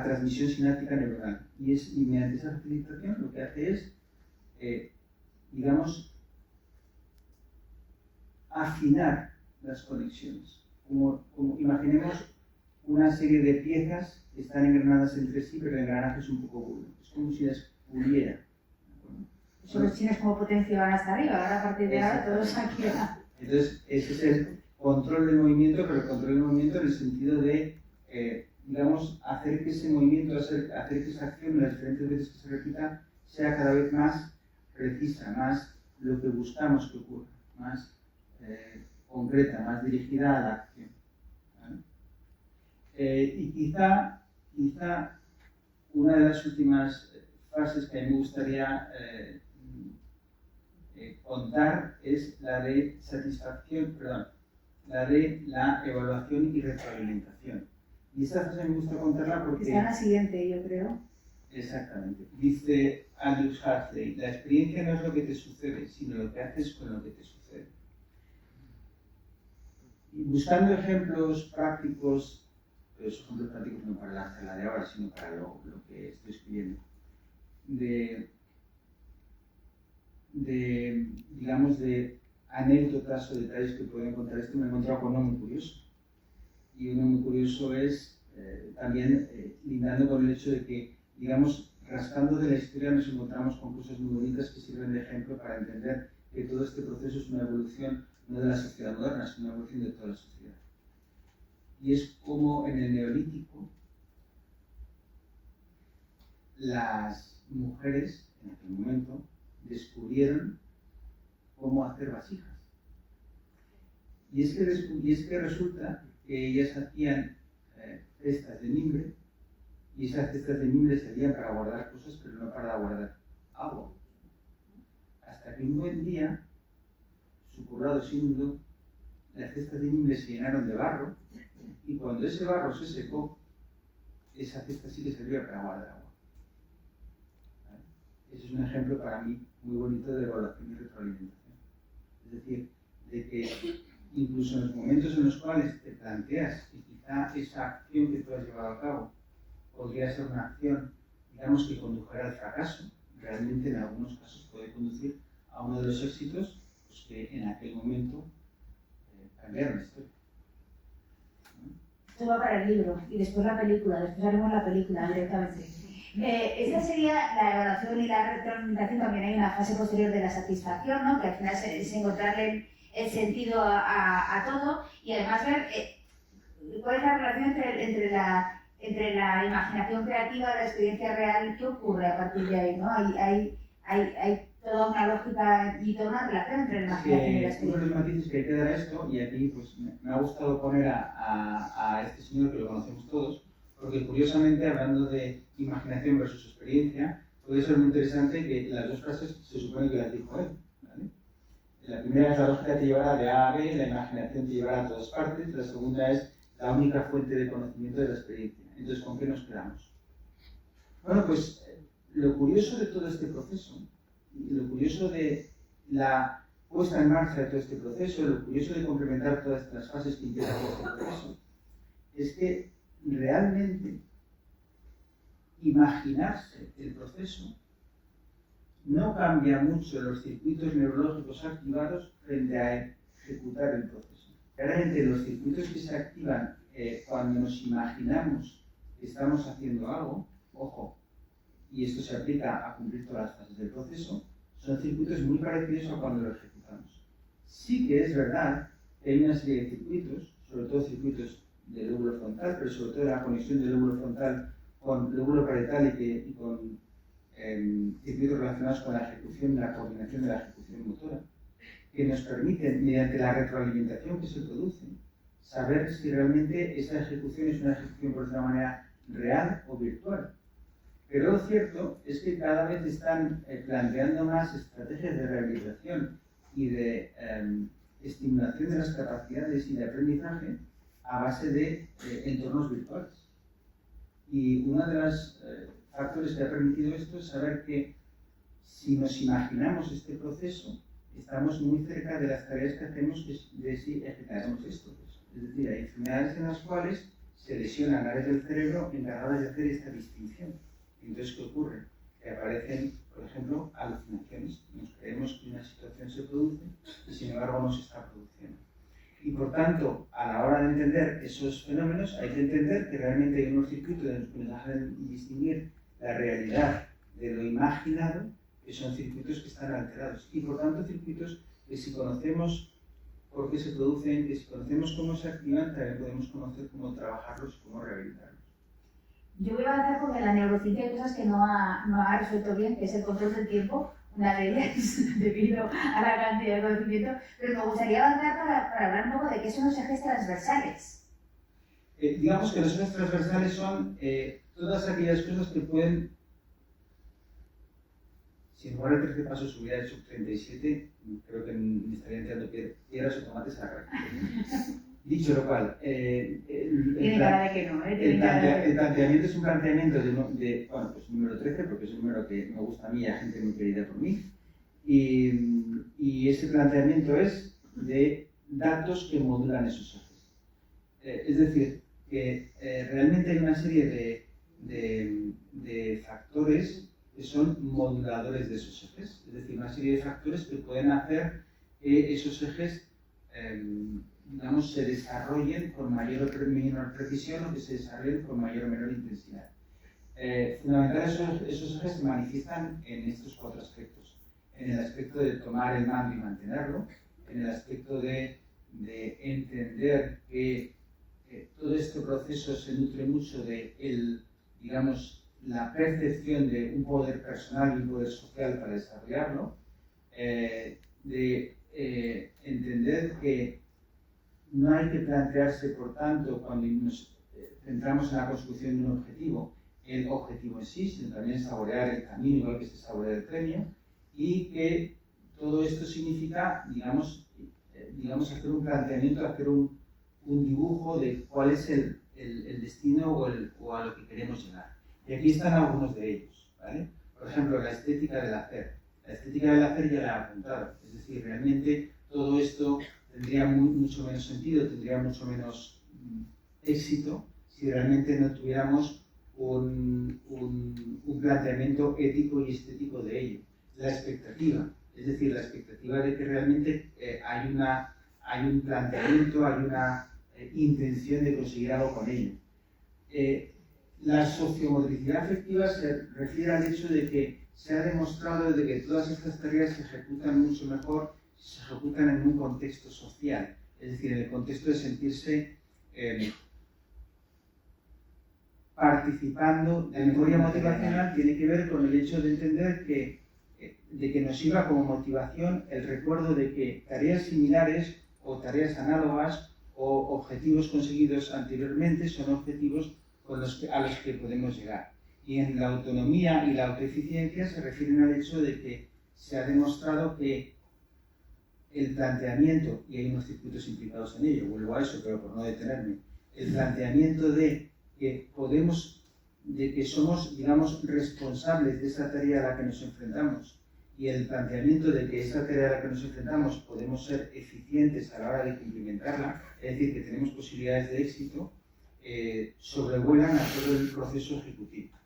transmisión sináptica neuronal. Y mediante esa facilitación lo que hace es, afinar las conexiones. Como imaginemos una serie de piezas que están engranadas entre sí, pero el engranaje es un poco burdo. Es como si las puliera. Pues los chinos como potencia van hasta arriba, ahora a partir de ahora todos aquí. Entonces, ese es el control del movimiento, pero el control del movimiento en el sentido de, hacer que ese movimiento, hacer que esa acción, las diferentes veces que se repita, sea cada vez más precisa, más lo que buscamos que ocurra, más concreta, más dirigida a la acción. Y quizá una de las últimas fases que a mí me gustaría contar es la de la evaluación y retroalimentación. Y esta fase me gusta contarla porque... Está en la siguiente, yo creo. Exactamente. Dice Aldous Huxley, la experiencia no es lo que te sucede, sino lo que haces con lo que te sucede. Y buscando ejemplos prácticos, pero esos ejemplos prácticos no para la charla de ahora, sino para lo que estoy escribiendo, de anécdotas o detalles que puedo encontrar esto, me he encontrado con uno muy curioso. Y uno muy curioso es también lindando con el hecho de que, rascando de la historia nos encontramos con cosas muy bonitas que sirven de ejemplo para entender que todo este proceso es una evolución no de la sociedad moderna, sino una evolución de toda la sociedad. Y es como en el Neolítico las mujeres, en aquel momento, descubrieron cómo hacer vasijas. Y es que resulta que ellas hacían cestas de mimbre, y esas cestas de mimbre servían para guardar cosas, pero no para guardar agua. Hasta que un buen día, su poblado se inundó, las cestas de mimbre se llenaron de barro, y cuando ese barro se secó, esa cesta sí que servía para guardar agua. ¿Vale? Ese es un ejemplo para mí muy bonito de evaluación y retroalimentación. Es decir, de que incluso en los momentos en los cuales te planteas que quizá esa acción que tú has llevado a cabo podría ser una acción, que condujera al fracaso, realmente en algunos casos puede conducir a uno de los éxitos pues, que en aquel momento cambiaron la historia. Esto va para el libro y después la película, después haremos la película directamente. Esta sería la evaluación y la retroalimentación. También hay una fase posterior de la satisfacción, ¿no? Que al final es encontrarle el sentido a todo y además ver cuál es la relación entre la imaginación creativa y la experiencia real. ¿Qué ocurre a partir de ahí? ¿No? Hay toda una lógica y toda una relación entre la imaginación y la experiencia. Uno de los matices que hay que dar a esto, y aquí pues, me ha gustado poner a este señor que lo conocemos todos, porque curiosamente, hablando de imaginación versus experiencia, puede ser muy interesante que las dos frases se supone que las dijo él. ¿Vale? La primera es la lógica te llevará de A a B, la imaginación te llevará a todas partes, la segunda es la única fuente de conocimiento de la experiencia. Entonces, ¿con qué nos quedamos? Bueno, pues lo curioso de todo este proceso, lo curioso de la puesta en marcha de todo este proceso, lo curioso de complementar todas estas fases que integran este proceso, es que realmente imaginarse el proceso no cambia mucho los circuitos neurológicos activados frente a ejecutar el proceso. Realmente los circuitos que se activan cuando nos imaginamos que estamos haciendo algo, ojo, y esto se aplica a cumplir todas las fases del proceso, son circuitos muy parecidos a cuando lo ejecutamos. Sí que es verdad que hay una serie de circuitos, sobre todo circuitos del lóbulo frontal, pero sobre todo la conexión del lóbulo frontal con lóbulo parietal y con circuitos relacionados con la ejecución, la coordinación de la ejecución motora, que nos permiten, mediante la retroalimentación que se produce, saber si realmente esa ejecución es una ejecución, por decirlo de una manera, real o virtual. Pero lo cierto es que cada vez están planteando más estrategias de rehabilitación y de estimulación de las capacidades y de aprendizaje a base de entornos virtuales. Y uno de los factores que ha permitido esto es saber que si nos imaginamos este proceso, estamos muy cerca de las tareas que hacemos de si ejecutaremos esto. Es decir, hay enfermedades en las cuales se lesionan áreas del cerebro encargadas de hacer esta distinción. Entonces, ¿qué ocurre? Que aparecen, por ejemplo, alucinaciones. Nos creemos que una situación se produce y sin embargo no se está produciendo. Y por tanto, a la hora de entender esos fenómenos, hay que entender que realmente hay unos circuitos que nos hacen distinguir la realidad de lo imaginado, que son circuitos que están alterados. Y por tanto, circuitos que si conocemos por qué se producen, que si conocemos cómo se activan, también podemos conocer cómo trabajarlos y cómo rehabilitarlos. Yo voy a avanzar porque en la neurociencia hay cosas que no ha resuelto bien, que es el control del tiempo, una de ellas debido a la cantidad de conocimiento, pero me gustaría avanzar para hablar un poco de qué son los ejes transversales. Digamos que los ejes transversales son todas aquellas cosas que pueden, si en lugar de 13 pasos hubiera hecho 37, creo que me estaría entrando piedras o tomates a la cabeza. Dicho lo cual, Tiene cara de que no, el planteamiento es un planteamiento bueno, pues número 13, porque es un número que me gusta a mí y a gente muy querida por mí. Y ese planteamiento es de datos que modulan esos ejes. Es decir, que realmente hay una serie de factores que son moduladores de esos ejes. Es decir, una serie de factores que pueden hacer que esos ejes digamos, se desarrollen con mayor o menor precisión o que se desarrollen con mayor o menor intensidad. Fundamentalmente esos ejes se manifiestan en estos 4 aspectos. En el aspecto de tomar el mando y mantenerlo, en el aspecto de entender que todo este proceso se nutre mucho de digamos, la percepción de un poder personal y un poder social para desarrollarlo, de entender que no hay que plantearse, por tanto, cuando nos centramos en la construcción de un objetivo, el objetivo en sí, sino también saborear el camino, igual que se saborea el premio, y que todo esto significa, digamos hacer un planteamiento, hacer un dibujo de cuál es el destino o a lo que queremos llegar. Y aquí están algunos de ellos, ¿vale? Por ejemplo, la estética del hacer. La estética del hacer ya la he apuntado, es decir, realmente todo esto tendría mucho menos sentido, tendría mucho menos éxito si realmente no tuviéramos un planteamiento ético y estético de ello. La expectativa, es decir, la expectativa de que realmente hay un planteamiento, hay una intención de conseguir algo con ello. La sociomotricidad afectiva se refiere al hecho de que se ha demostrado de que todas estas tareas se ejecutan mucho mejor si se ejecutan en un contexto social, es decir, en el contexto de sentirse participando. La memoria motivacional tiene que ver con el hecho de entender de que nos sirva como motivación el recuerdo de que tareas similares o tareas análogas o objetivos conseguidos anteriormente son objetivos a los que podemos llegar. Y en la autonomía y la autoeficiencia se refieren al hecho de que se ha demostrado que el planteamiento, y hay unos circuitos implicados en ello, vuelvo a eso, pero por no detenerme, el planteamiento de que somos, digamos, responsables de esa tarea a la que nos enfrentamos, y el planteamiento de que esa tarea a la que nos enfrentamos podemos ser eficientes a la hora de implementarla, es decir, que tenemos posibilidades de éxito, sobrevuelan a todo el proceso ejecutivo.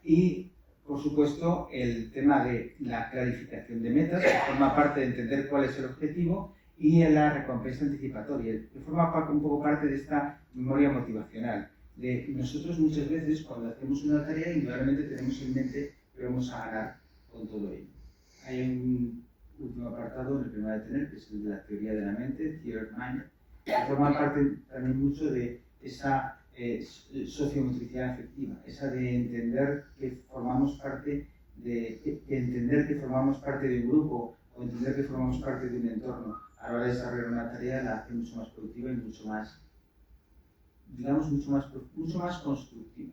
Y por supuesto, el tema de la clarificación de metas, que forma parte de entender cuál es el objetivo, y la recompensa anticipatoria, que forma un poco parte de esta memoria motivacional. Nosotros muchas veces, cuando hacemos una tarea, indudablemente tenemos en mente que vamos a ganar con todo ello. Hay un último apartado en el que me voy a detener, que es el de la teoría de la mente, Theory of Mind, que forma parte también mucho de esa sociomotricidad afectiva, esa de entender que formamos parte de un grupo o entender que formamos parte de un entorno a la hora de desarrollar una tarea la hace mucho más productiva y mucho más, digamos, mucho más constructiva.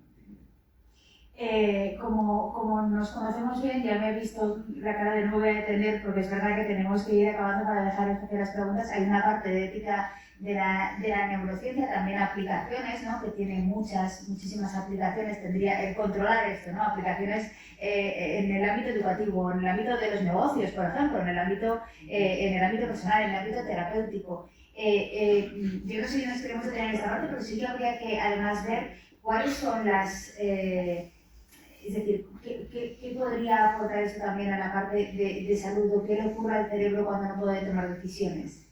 Como nos conocemos bien, ya me he visto la cara de no voy a detener porque es verdad que tenemos que ir acabando para dejar espacio a las preguntas. Hay una parte de ética de la neurociencia, también aplicaciones, ¿no? Que tienen muchísimas aplicaciones, tendría el controlar esto, ¿no? Aplicaciones en el ámbito educativo, en el ámbito de los negocios, por ejemplo, en el ámbito personal, en el ámbito terapéutico. Yo no sé si nos queremos detener en esta parte, pero sí que habría que además ver cuáles son las... es decir, ¿qué podría aportar eso también a la parte de salud o qué le ocurre al cerebro cuando no puede tomar decisiones?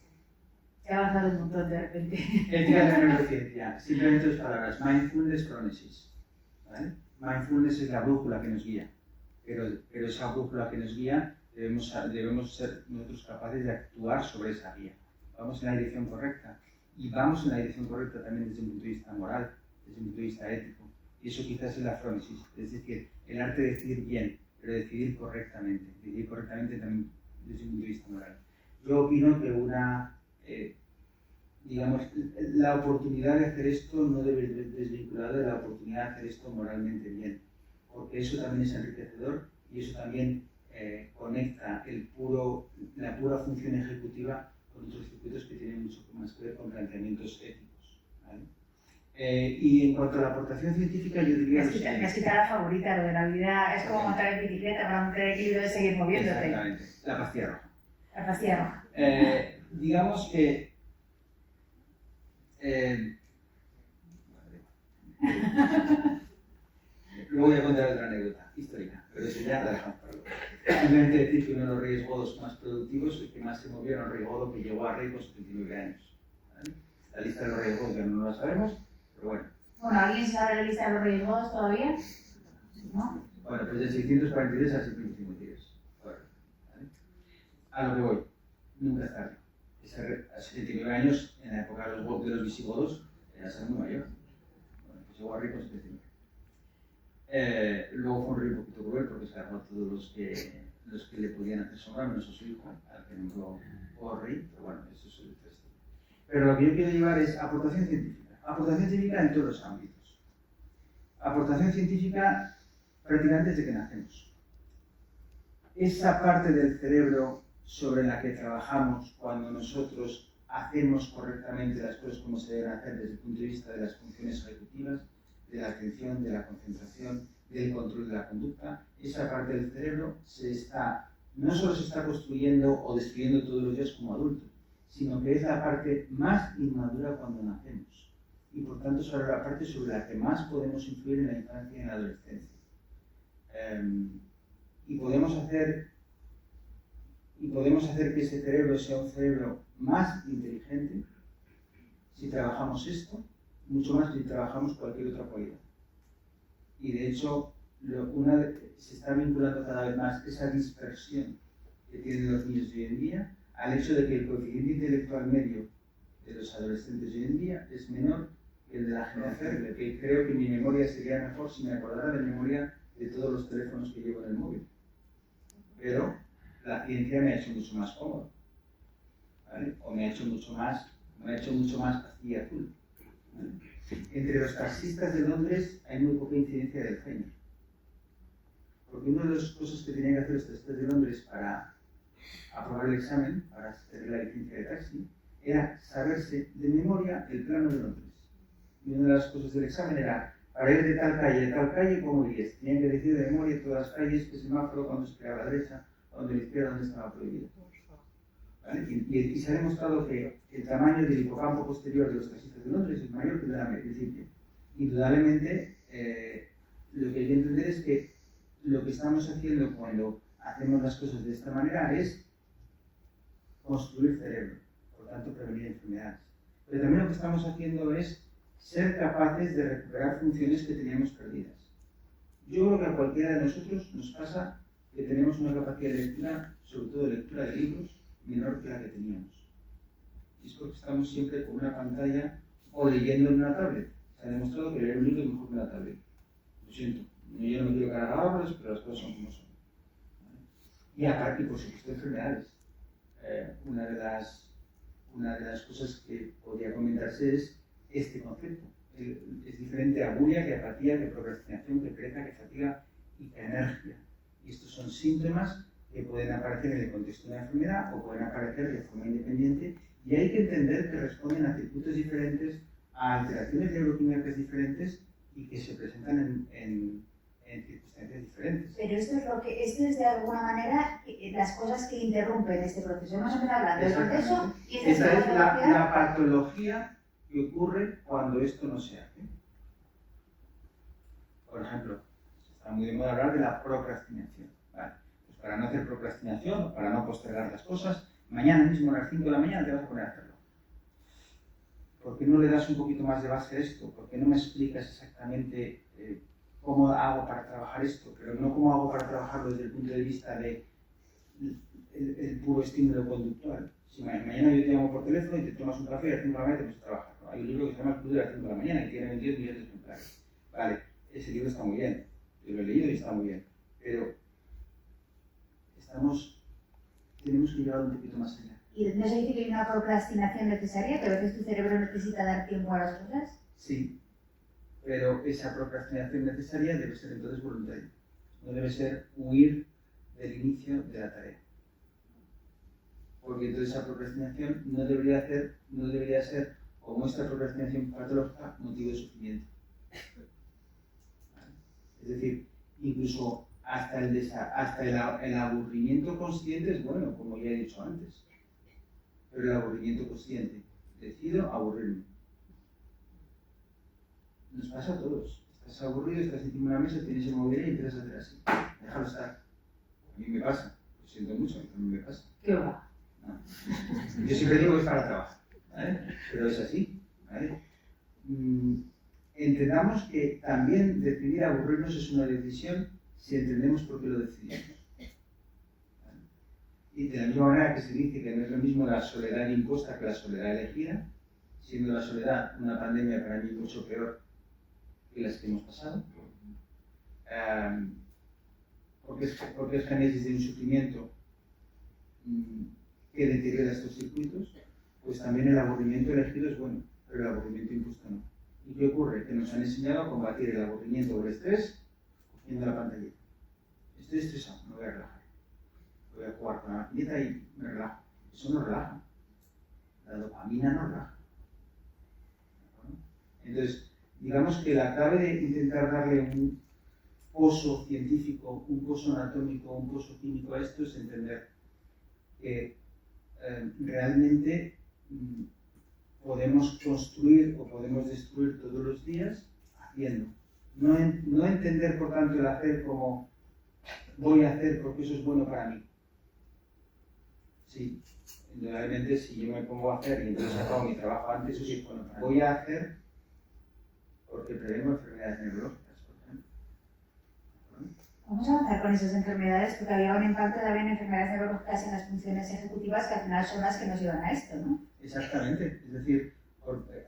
Se ha avanzado un montón de repente. Ética de la neurociencia, simplemente dos palabras, mindfulness, chronesis. ¿Vale? Mindfulness es la brújula que nos guía, pero esa brújula que nos guía debemos ser nosotros capaces de actuar sobre esa guía. Vamos en la dirección correcta y vamos en la dirección correcta también desde un punto de vista moral, desde un punto de vista ético. Y eso quizás es la fronesis, es decir, el arte de decidir bien, pero decidir correctamente también desde un punto de vista moral. Yo opino que la oportunidad de hacer esto no debe desvincular de la oportunidad de hacer esto moralmente bien, porque eso también es enriquecedor y eso también conecta la pura función ejecutiva con otros circuitos que tienen mucho más que ver con planteamientos éticos. ¿Vale? Y en cuanto a la aportación científica, yo diría... Me has quitado la favorita, lo de la vida es como montar en bicicleta para mantener el equilibrio de seguir moviéndote. Exactamente, la pastilla roja. La pastilla roja. Digamos que... luego voy a contar otra anécdota histórica, pero eso ya la dejamos para luego. Simplemente decir que uno de los reyes godos más productivos, el que más se movió, era un rey godo que llegó a rey con 79 años. ¿Vale? La lista de los reyes godos ya no la sabemos, pero bueno. Bueno, ¿alguien sabe la lista de los reyes godos todavía? ¿No? Bueno, pues de 643 a 652. ¿Vale? A lo que voy, nunca es tarde. A 79 años, en la época de los visigodos, era ser muy mayor. Bueno, pues llegó a rey con 79. Luego fue un rey un poquito cruel porque se agarró a todos los que le podían hacer sombra, menos a su hijo, al que nombró por rey, pero bueno, eso es el texto. Pero lo que yo quiero llevar es aportación científica. Aportación científica en todos los ámbitos. Aportación científica prácticamente desde que nacemos. Esa parte del cerebro sobre la que trabajamos cuando nosotros hacemos correctamente las cosas como se deben hacer desde el punto de vista de las funciones ejecutivas, de la atención, de la concentración, del control de la conducta, esa parte del cerebro no solo se está construyendo o destruyendo todos los días como adultos, sino que es la parte más inmadura cuando nacemos y por tanto es la parte sobre la que más podemos influir en la infancia y en la adolescencia. Y podemos hacer que ese cerebro sea un cerebro más inteligente si trabajamos esto, mucho más si trabajamos cualquier otra cualidad. Y de hecho, se está vinculando cada vez más esa dispersión que tienen los niños de hoy en día al hecho de que el coeficiente intelectual medio de los adolescentes de hoy en día es menor que el de la generación, de que creo que mi memoria sería mejor si me acordara de memoria de todos los teléfonos que llevo en el móvil. Pero la ciencia me ha hecho mucho más cómodo, ¿vale? O me ha hecho mucho más pastilla azul. ¿Vale? Entre los taxistas de Londres hay muy poca incidencia de Alzheimer. Porque una de las cosas que tenían que hacer los taxistas de Londres para aprobar el examen, para hacer la licencia de taxi, era saberse de memoria el plano de Londres. Y una de las cosas del examen era, para ir de tal calle a tal calle, ¿cómo irías? Tenían que decir de memoria todas las calles, qué semáforo, cuando se quedaba a la derecha, cuando a la izquierda, dónde estaba prohibido. ¿Vale? Y se ha demostrado que el tamaño del hipocampo posterior de los taxistas de Londres es mayor que el de la media. Es decir, indudablemente, lo que hay que entender es que lo que estamos haciendo cuando hacemos las cosas de esta manera es construir cerebro, por tanto prevenir enfermedades. Pero también lo que estamos haciendo es ser capaces de recuperar funciones que teníamos perdidas. Yo creo que a cualquiera de nosotros nos pasa que tenemos una capacidad de lectura, sobre todo de lectura de libros, menor que la que teníamos. Y es porque estamos siempre con una pantalla o leyendo en una tablet. Se ha demostrado que leer un libro es mejor que una tablet. Lo siento, yo no me quiero cargar árboles, pero las cosas son como son. Y aparte, por supuesto, enfermedades. Una de las cosas que podría comentarse es este concepto. Es diferente a bulia, que apatía, que procrastinación, que pereza, que fatiga y que anergia. Y estos son síntomas que pueden aparecer en el contexto de una enfermedad o pueden aparecer de forma independiente, y hay que entender que responden a circuitos diferentes, a alteraciones neuroquímicas diferentes y que se presentan en circunstancias diferentes. Pero esto es de alguna manera las cosas que interrumpen este proceso. Hemos empezado hablando del proceso y esta es la patología que ocurre cuando esto no se hace. Por ejemplo, está muy de moda hablar de la procrastinación. ¿Vale? Pues para no hacer procrastinación o para no postergar las cosas, mañana mismo a las 5 de la mañana te vas a poner a hacerlo. ¿Por qué no le das un poquito más de base a esto? ¿Por qué no me explicas exactamente cómo hago para trabajar esto? Pero no cómo hago para trabajarlo desde el punto de vista de el puro estímulo conductual. Si mañana yo te llamo por teléfono y te tomas un café y a las 5 de la mañana te pones a trabajar, ¿no? Hay un libro que se llama El Club de las 5 de la mañana y tiene 22 millones de ejemplares. Vale, ese libro está muy bien, yo lo he leído y está muy bien, pero tenemos que llevar un poquito más allá. ¿Y no se dice que hay una procrastinación necesaria, que a veces tu cerebro necesita dar tiempo a las cosas? Sí, pero esa procrastinación necesaria debe ser entonces voluntaria. No debe ser huir del inicio de la tarea. Porque entonces esa procrastinación no debería ser, como esta procrastinación patológica, motivo de sufrimiento. Es decir, incluso hasta el aburrimiento consciente es bueno, como ya he dicho antes. Pero el aburrimiento consciente, decido aburrirme. Nos pasa a todos. Estás aburrido, estás encima de una mesa, tienes el móvil y empiezas a hacer así. Déjalo estar. A mí me pasa. Lo siento mucho, a mí me pasa. ¿Qué va? No. Yo siempre digo que es para trabajar, ¿vale? Pero es así, ¿vale? Entendamos que también decidir aburrirnos es una decisión si entendemos por qué lo decidimos. ¿Vale? Y de la misma manera que se dice que no es lo mismo la soledad impuesta que la soledad elegida, siendo la soledad una pandemia para mí mucho peor que las que hemos pasado, porque es génesis de un sufrimiento que deteriora estos circuitos, pues también el aburrimiento elegido es bueno, pero el aburrimiento impuesto no. ¿Y qué ocurre? Que nos han enseñado a combatir el aburrimiento o el estrés cogiendo la pantallita. Estoy estresado, me voy a relajar. Voy a jugar con la maquinita y me relajo. Eso no relaja. La dopamina no relaja. Entonces, digamos que la clave de intentar darle un pozo científico, un pozo anatómico, un pozo químico a esto es entender que realmente podemos construir o podemos destruir todos los días haciendo. No entender, por tanto, el hacer como voy a hacer porque eso es bueno para mí. Sí, indudablemente si yo me pongo a hacer y entonces acabo mi trabajo antes, eso sí es bueno para mí. Voy a hacer porque prevengo enfermedades neurológicas, por ejemplo. Vamos a avanzar con esas enfermedades, porque había un impacto también en enfermedades neurológicas en las funciones ejecutivas que al final son las que nos llevan a esto, ¿no? Exactamente, es decir,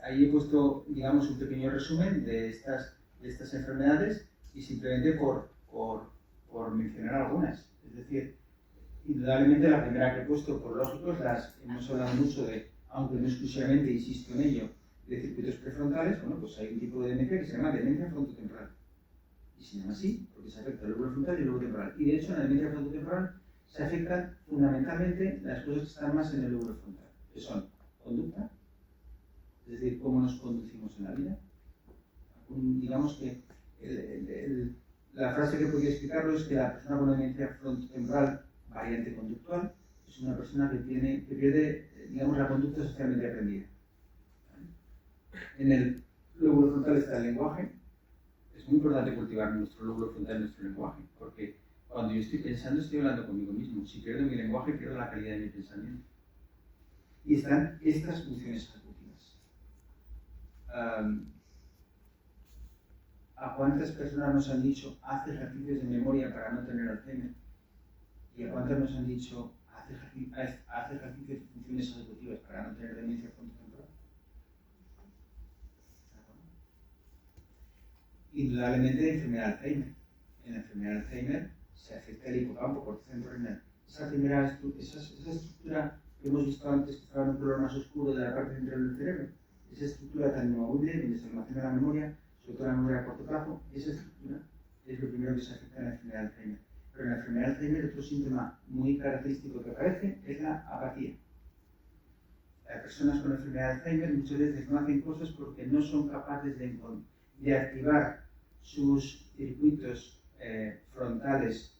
ahí he puesto, digamos, un pequeño resumen de estas enfermedades y simplemente por mencionar algunas. Es decir, indudablemente la primera que he puesto, por lógicos, hemos hablado mucho de, aunque no exclusivamente insisto en ello, de circuitos prefrontales. Bueno, pues hay un tipo de demencia que se llama demencia frontotemporal. Y se llama así porque se afecta el lóbulo frontal y el lóbulo temporal. Y de hecho, en la demencia frontotemporal se afectan fundamentalmente las cosas que están más en el lóbulo frontal, que son conducta, es decir, cómo nos conducimos en la vida. Digamos que la frase que podría explicarlo es que la persona con demencia frontotemporal variante conductual es una persona que pierde, digamos, la conducta socialmente aprendida. En el lóbulo frontal está el lenguaje, es muy importante cultivar nuestro lóbulo frontal, nuestro lenguaje, porque cuando yo estoy pensando, estoy hablando conmigo mismo. Si pierdo mi lenguaje, pierdo la calidad de mi pensamiento. Y están estas funciones ejecutivas. ¿A cuántas personas nos han dicho, haz ejercicios de memoria para no tener Alzheimer? ¿Y a cuántas nos han dicho, haz ejercicios de funciones ejecutivas para no tener demencia frontotemporal? Indudablemente la enfermedad de Alzheimer. En la enfermedad de Alzheimer se afecta el hipocampo, corteza renal. Esa estructura que hemos visto antes, que estaba en un color más oscuro de la parte central del cerebro, esa estructura tan inmovible donde se almacena la memoria, sobre todo la memoria a corto plazo, esa estructura es lo primero que se afecta en la enfermedad de Alzheimer. Pero en la enfermedad de Alzheimer otro síntoma muy característico que aparece es la apatía. Las personas con enfermedad de Alzheimer muchas veces no hacen cosas porque no son capaces de activar sus circuitos frontales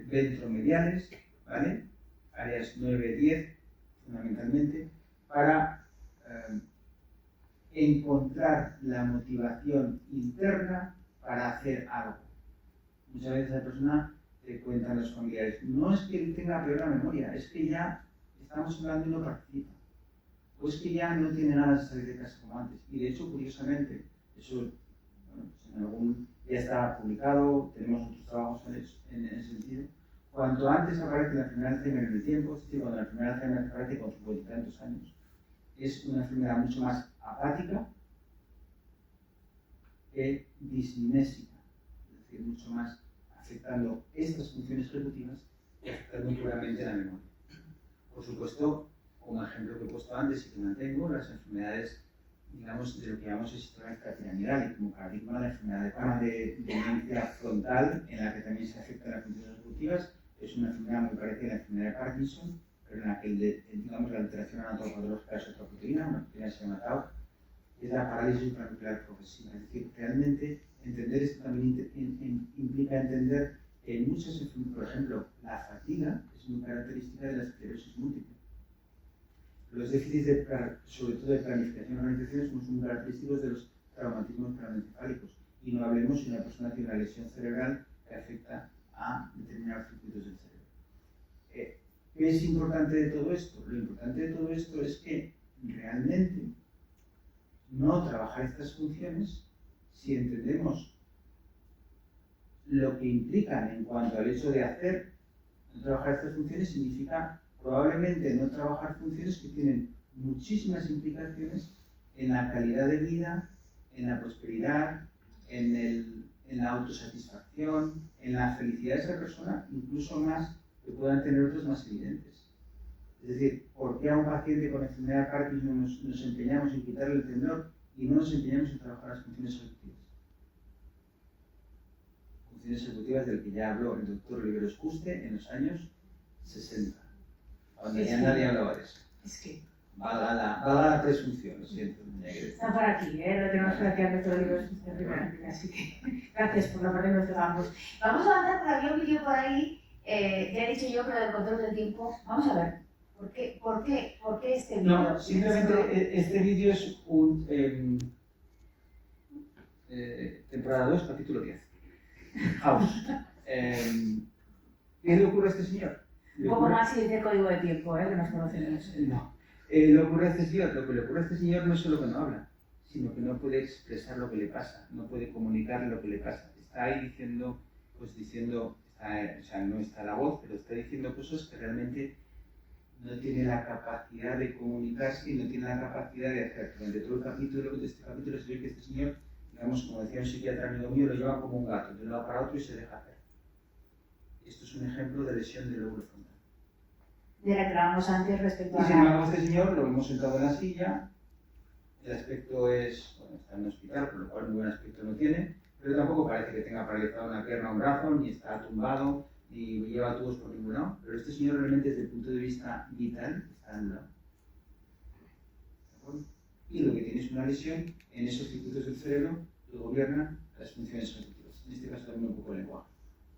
ventromediales, ¿vale? Áreas 9-10 fundamentalmente, para encontrar la motivación interna para hacer algo. Muchas veces la persona te cuentan los familiares, no es que él tenga peor la memoria, es que ya estamos hablando y no participa, o es que ya no tiene nada de salir de casa como antes. Y de hecho, curiosamente, eso bueno, pues en algún ya está publicado, tenemos otros trabajos en ese sentido. Cuanto antes aparece la enfermedad de Alzheimer en el tiempo, es decir, cuando la enfermedad de Alzheimer aparece con 50 y tantos años, es una enfermedad mucho más apática que disminésica, es decir, mucho más afectando estas funciones ejecutivas y afectando puramente la memoria. Por supuesto, como ejemplo que he puesto antes y que mantengo, las enfermedades, digamos, de lo que llamamos el sistema extrapiramidal y como paradigma la enfermedad de demencia frontal, en la que también se afectan las funciones ejecutivas, es una enfermedad muy parecida a la enfermedad de Parkinson, pero en la que digamos, la alteración anatomopatológica es otra proteína, una proteína que se llama tau, es la parálisis supranuclear progresiva. Es decir, realmente entender esto también implica entender que en muchas enfermedades, por ejemplo, la fatiga es muy característica de la esclerosis múltiple. Los déficits, sobre todo de planificación y organización, son muy característicos de los traumatismos craneoencefálicos. Y no hablemos si una persona tiene una lesión cerebral que afecta a determinados circuitos del cerebro. ¿Qué es importante de todo esto? Lo importante de todo esto es que realmente no trabajar estas funciones, si entendemos lo que implican en cuanto al hecho de hacer, no trabajar estas funciones significa probablemente no trabajar funciones que tienen muchísimas implicaciones en la calidad de vida, en la prosperidad, en la autosatisfacción, en la felicidad de esa persona, incluso más que puedan tener otros más evidentes. Es decir, ¿por qué a un paciente con enfermedad de Parkinson nos empeñamos en quitarle el temblor y no nos empeñamos en trabajar las funciones ejecutivas? Funciones ejecutivas del que ya habló el doctor Oliveros Custe en los años 60, cuando ya nadie hablaba de eso. Es que Valga la presunción, lo siento. está por aquí, lo tenemos por aquí al doctor Oliveros Custe en primera fila, así que gracias por la parte de nuestros ambos. Vamos a avanzar, porque había un vídeo por ahí, ya he dicho yo, pero del control del tiempo. Vamos a ver, ¿por qué este vídeo? No, simplemente este vídeo es un temporada 2, capítulo 10. House. ¿Qué le ocurre a este señor? Un poco más y dice código de tiempo, que nos conocemos. No. Lo que le ocurre a este señor no es solo que no habla, sino que no puede expresar lo que le pasa, no puede comunicar lo que le pasa. Está ahí diciendo, o sea, no está la voz, pero está diciendo cosas que realmente no tiene la capacidad de comunicarse y no tiene la capacidad de hacer. Durante todo el capítulo, de este capítulo se ve que este señor, digamos, como decía un psiquiatra amigo mío, lo lleva como un gato, de un lado para otro y se deja hacer. Esto es un ejemplo de lesión del lóbulo frontal. De la que hablábamos antes respecto a... Y sin embargo, este señor lo hemos sentado en la silla, el aspecto es, bueno, está en un hospital, por lo cual muy buen aspecto no tiene, pero tampoco parece que tenga paralizado una pierna o un brazo, ni está tumbado, ni lleva tubos por ningún lado, pero este señor realmente desde el punto de vista vital está anulado. ¿De acuerdo? Y lo que tiene es una lesión en esos circuitos del cerebro que gobiernan las funciones ejecutivas. En este caso también un poco el lenguaje,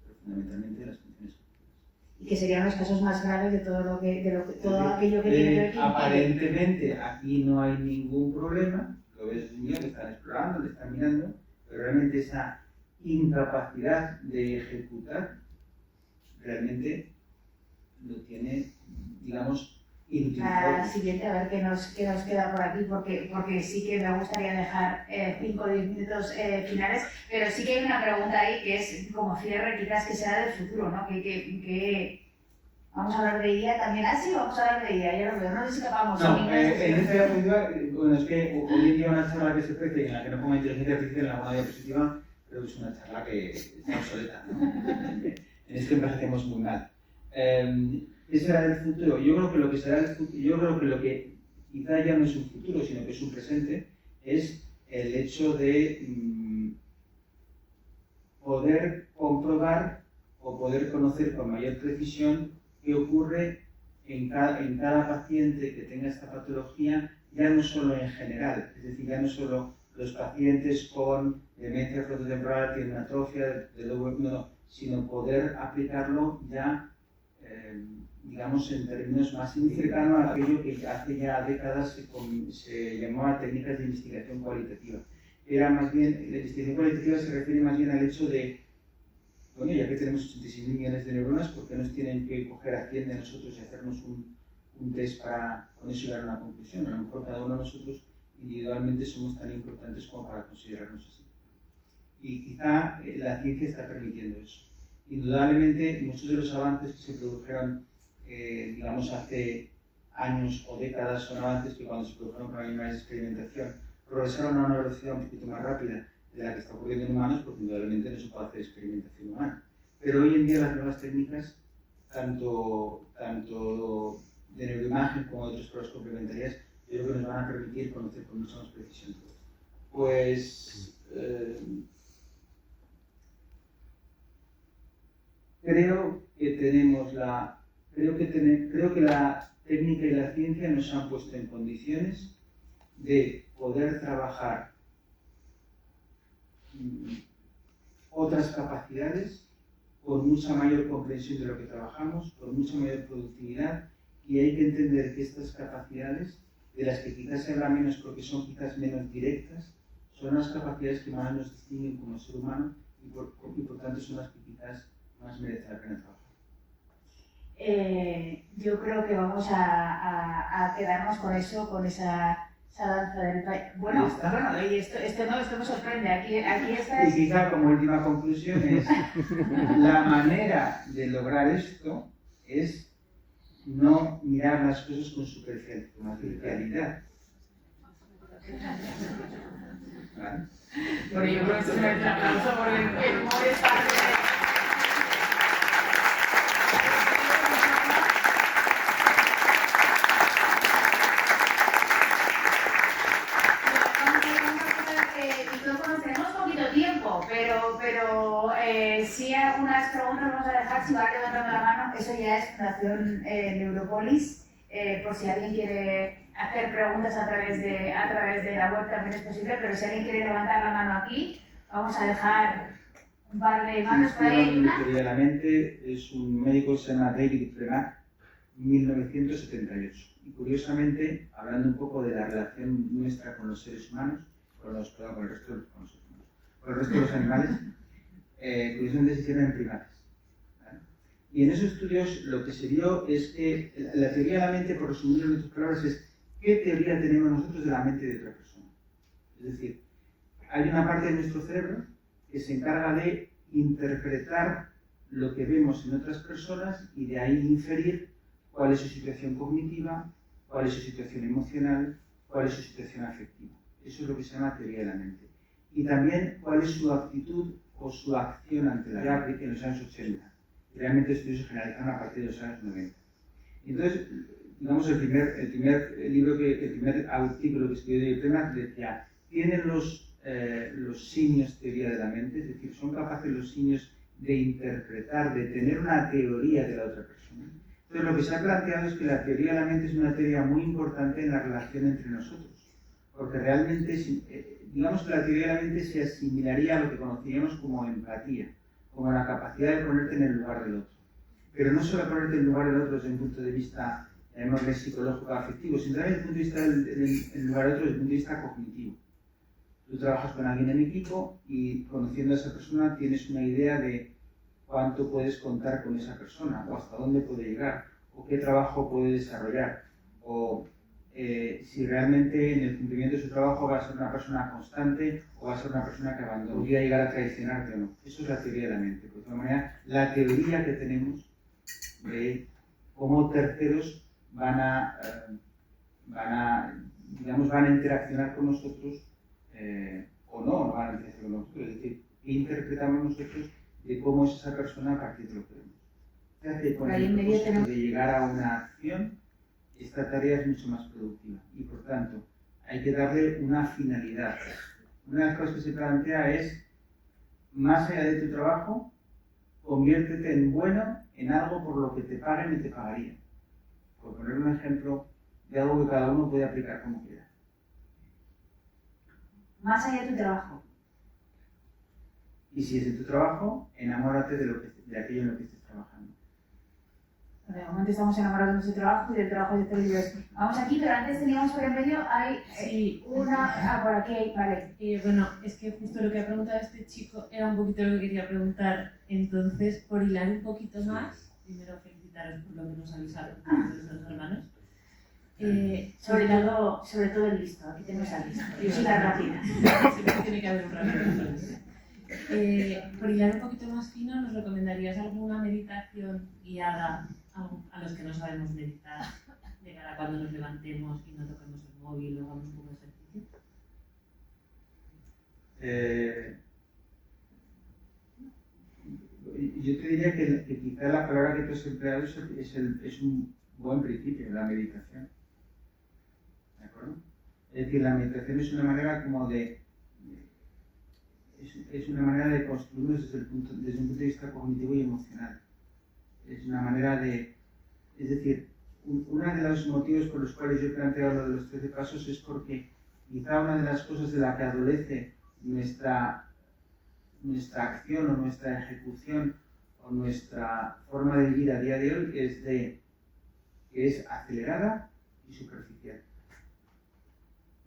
pero fundamentalmente las funciones ejecutivas. Y que serían los casos más graves de todo aquello que tiene que ver con... Aparentemente aquí no hay ningún problema, lo ves niños que están explorando, le están mirando, pero realmente esa incapacidad de ejecutar, realmente lo tiene, digamos, inutilizado. La siguiente, a ver qué nos queda por aquí, porque sí que me gustaría dejar 5 o 10 minutos finales, pero sí que hay una pregunta ahí que es como cierre, quizás, que será del futuro, ¿no? Que vamos a hablar de IA también. Ah, sí, vamos a hablar de IA, ya lo veo, no nos escapamos. No, en esta diapositiva, bueno, es que hoy en día una charla que se ofrece en la que no ponga inteligencia artificial en alguna diapositiva, creo que es una charla que está obsoleta, ¿no? En esto envejecemos muy mal. ¿Qué será el futuro? Yo creo que lo que será el futuro, yo creo que lo que quizá ya no es un futuro, sino que es un presente, es el hecho de poder comprobar o poder conocer con mayor precisión qué ocurre en cada paciente que tenga esta patología, ya no solo en general, es decir, ya no solo los pacientes con demencia frontotemporal tienen atrofia, sino poder aplicarlo ya, digamos, en términos más cercanos a aquello que hace ya décadas se llamaba técnicas de investigación cualitativa. Era más bien, la investigación cualitativa se refiere más bien al hecho de, bueno, ya que tenemos 86 millones de neuronas, ¿por qué nos tienen que coger a 100 de nosotros y hacernos un test para con eso llegar a una conclusión? A lo mejor cada uno de nosotros individualmente somos tan importantes como para considerarnos así. Y quizá la ciencia está permitiendo eso. Indudablemente, muchos de los avances que se produjeron, digamos, hace años o décadas son avances que cuando se produjeron con animales de experimentación progresaron a una velocidad un poquito más rápida de la que está ocurriendo en humanos, porque indudablemente no se puede hacer experimentación humana. Pero hoy en día las nuevas técnicas, tanto de neuroimagen como de otras pruebas complementarias, yo creo que nos van a permitir conocer con mucha más precisión todo esto. Pues creo que la técnica y la ciencia nos han puesto en condiciones de poder trabajar otras capacidades con mucha mayor comprensión de lo que trabajamos, con mucha mayor productividad, y hay que entender que estas capacidades, de las que quizás se habla menos porque son quizás menos directas, son las capacidades que más nos distinguen como ser humano y por tanto son las que quizás más merece la pena trabajar. Yo creo que vamos a quedarnos con eso, con esa danza del país. Bueno, y esto me sorprende. Aquí está. Y quizá como última conclusión es la manera de lograr esto es no mirar las cosas con superficialidad. ¿Vale? Bueno, yo creo que esto es un aplauso porque el humor es parte de... Pero sí algunas preguntas vamos a dejar, si va levantando la mano, eso ya es Fundación Neuropolis, por si alguien quiere hacer preguntas a través de la web también es posible, pero si alguien quiere levantar la mano aquí, vamos a dejar un par de manos por ahí. La mente es un médico que se llama David Fremack, 1978. Y curiosamente, hablando un poco de la relación nuestra con los seres humanos, con el resto de los animales, curiosamente se hicieron en primates. ¿Vale? Y en esos estudios lo que se vio es que la teoría de la mente, por resumirlo en otras palabras, es qué teoría tenemos nosotros de la mente de otra persona. Es decir, hay una parte de nuestro cerebro que se encarga de interpretar lo que vemos en otras personas y de ahí inferir cuál es su situación cognitiva, cuál es su situación emocional, cuál es su situación afectiva. Eso es lo que se llama teoría de la mente. Y también cuál es su actitud o su acción ante la vida en los años 80. Y realmente estudios se generalizaron a partir de los años 90. Entonces, digamos, el primer artículo que escribió David Fremack decía, ¿tienen los simios teoría de la mente? Es decir, ¿son capaces los simios de interpretar, de tener una teoría de la otra persona? Entonces, lo que se ha planteado es que la teoría de la mente es una teoría muy importante en la relación entre nosotros. Porque realmente, digamos que la teoría de la mente se asimilaría a lo que conoceríamos como empatía, como la capacidad de ponerte en el lugar del otro. Pero no solo ponerte en el lugar del otro desde un punto de vista, llamémosle psicológico afectivo, sino también desde el punto de vista del lugar del otro desde el punto de vista cognitivo. Tú trabajas con alguien en equipo y conociendo a esa persona tienes una idea de cuánto puedes contar con esa persona, o hasta dónde puede llegar, o qué trabajo puede desarrollar, o si realmente en el cumplimiento de su trabajo va a ser una persona constante o va a ser una persona que podría llegar a traicionarte o no. Eso es la teoría de la mente. Pues, de alguna manera, la teoría que tenemos de cómo terceros van a interaccionar con nosotros o no van a interaccionar con nosotros. Es decir, qué interpretamos nosotros de cómo es esa persona a partir de lo que vemos. Se hace con el propósito de llegar a una acción. Esta tarea es mucho más productiva y por tanto hay que darle una finalidad. Una de las cosas que se plantea es, más allá de tu trabajo, conviértete en bueno en algo por lo que te paguen y te pagarían. Por poner un ejemplo de algo que cada uno puede aplicar como quiera. Más allá de tu trabajo. Y si es de tu trabajo, enamórate de aquello en lo que estés trabajando. De momento estamos enamorados de nuestro trabajo y del trabajo de este libro. Vamos aquí, pero antes teníamos por en medio, hay una... por aquí hay, vale. Bueno, es que justo lo que ha preguntado este chico era un poquito lo que quería preguntar. Entonces, por hilar un poquito más, primero felicitaros por lo que nos habéis hablado de los hermanos. Sobre todo el listo, aquí tenemos al listo. Yo soy la rápida. Siempre tiene que haber un rápido. Por hilar un poquito más fino, ¿nos recomendarías alguna meditación guiada a los que no sabemos meditar, de cara a cuando nos levantemos y no toquemos el móvil o hagamos un poco de ejercicio? Yo te diría que quizá la palabra que tú has empleado es un buen principio, la meditación. ¿De acuerdo? Es decir, la meditación es una manera como es una manera de construirnos desde un punto de vista cognitivo y emocional. Es una manera es decir, uno de los motivos por los cuales yo he planteado lo de los 13 pasos es porque quizá una de las cosas de la que adolece nuestra acción o nuestra ejecución o nuestra forma de vivir a día de hoy que es acelerada y superficial.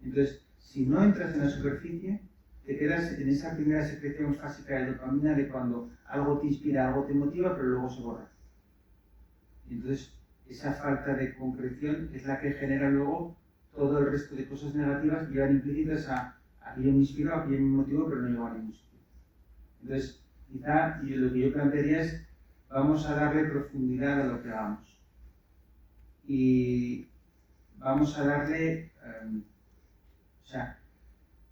Entonces, si no entras en la superficie, te quedas en esa primera secreción básica de dopamina de cuando algo te inspira, algo te motiva, pero luego se borra. Entonces, esa falta de concreción es la que genera luego todo el resto de cosas negativas que llevan implícitas a aquello me inspiró, aquello me motivó, pero no llegó a ningún sitio. Entonces, quizá lo que yo plantearía es, vamos a darle profundidad a lo que hagamos. Y vamos a darle,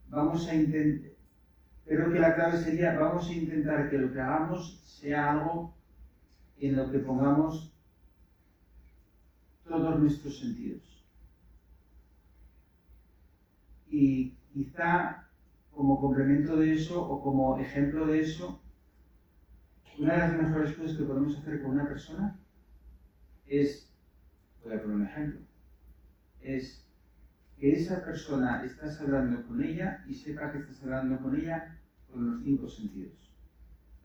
vamos a intentar, creo que la clave sería, vamos a intentar que lo que hagamos sea algo en lo que pongamos todos nuestros sentidos. Y quizá como complemento de eso o como ejemplo de eso, una de las mejores cosas que podemos hacer con una persona es, voy a poner un ejemplo, es que esa persona estás hablando con ella y sepa que estás hablando con ella con los 5 sentidos.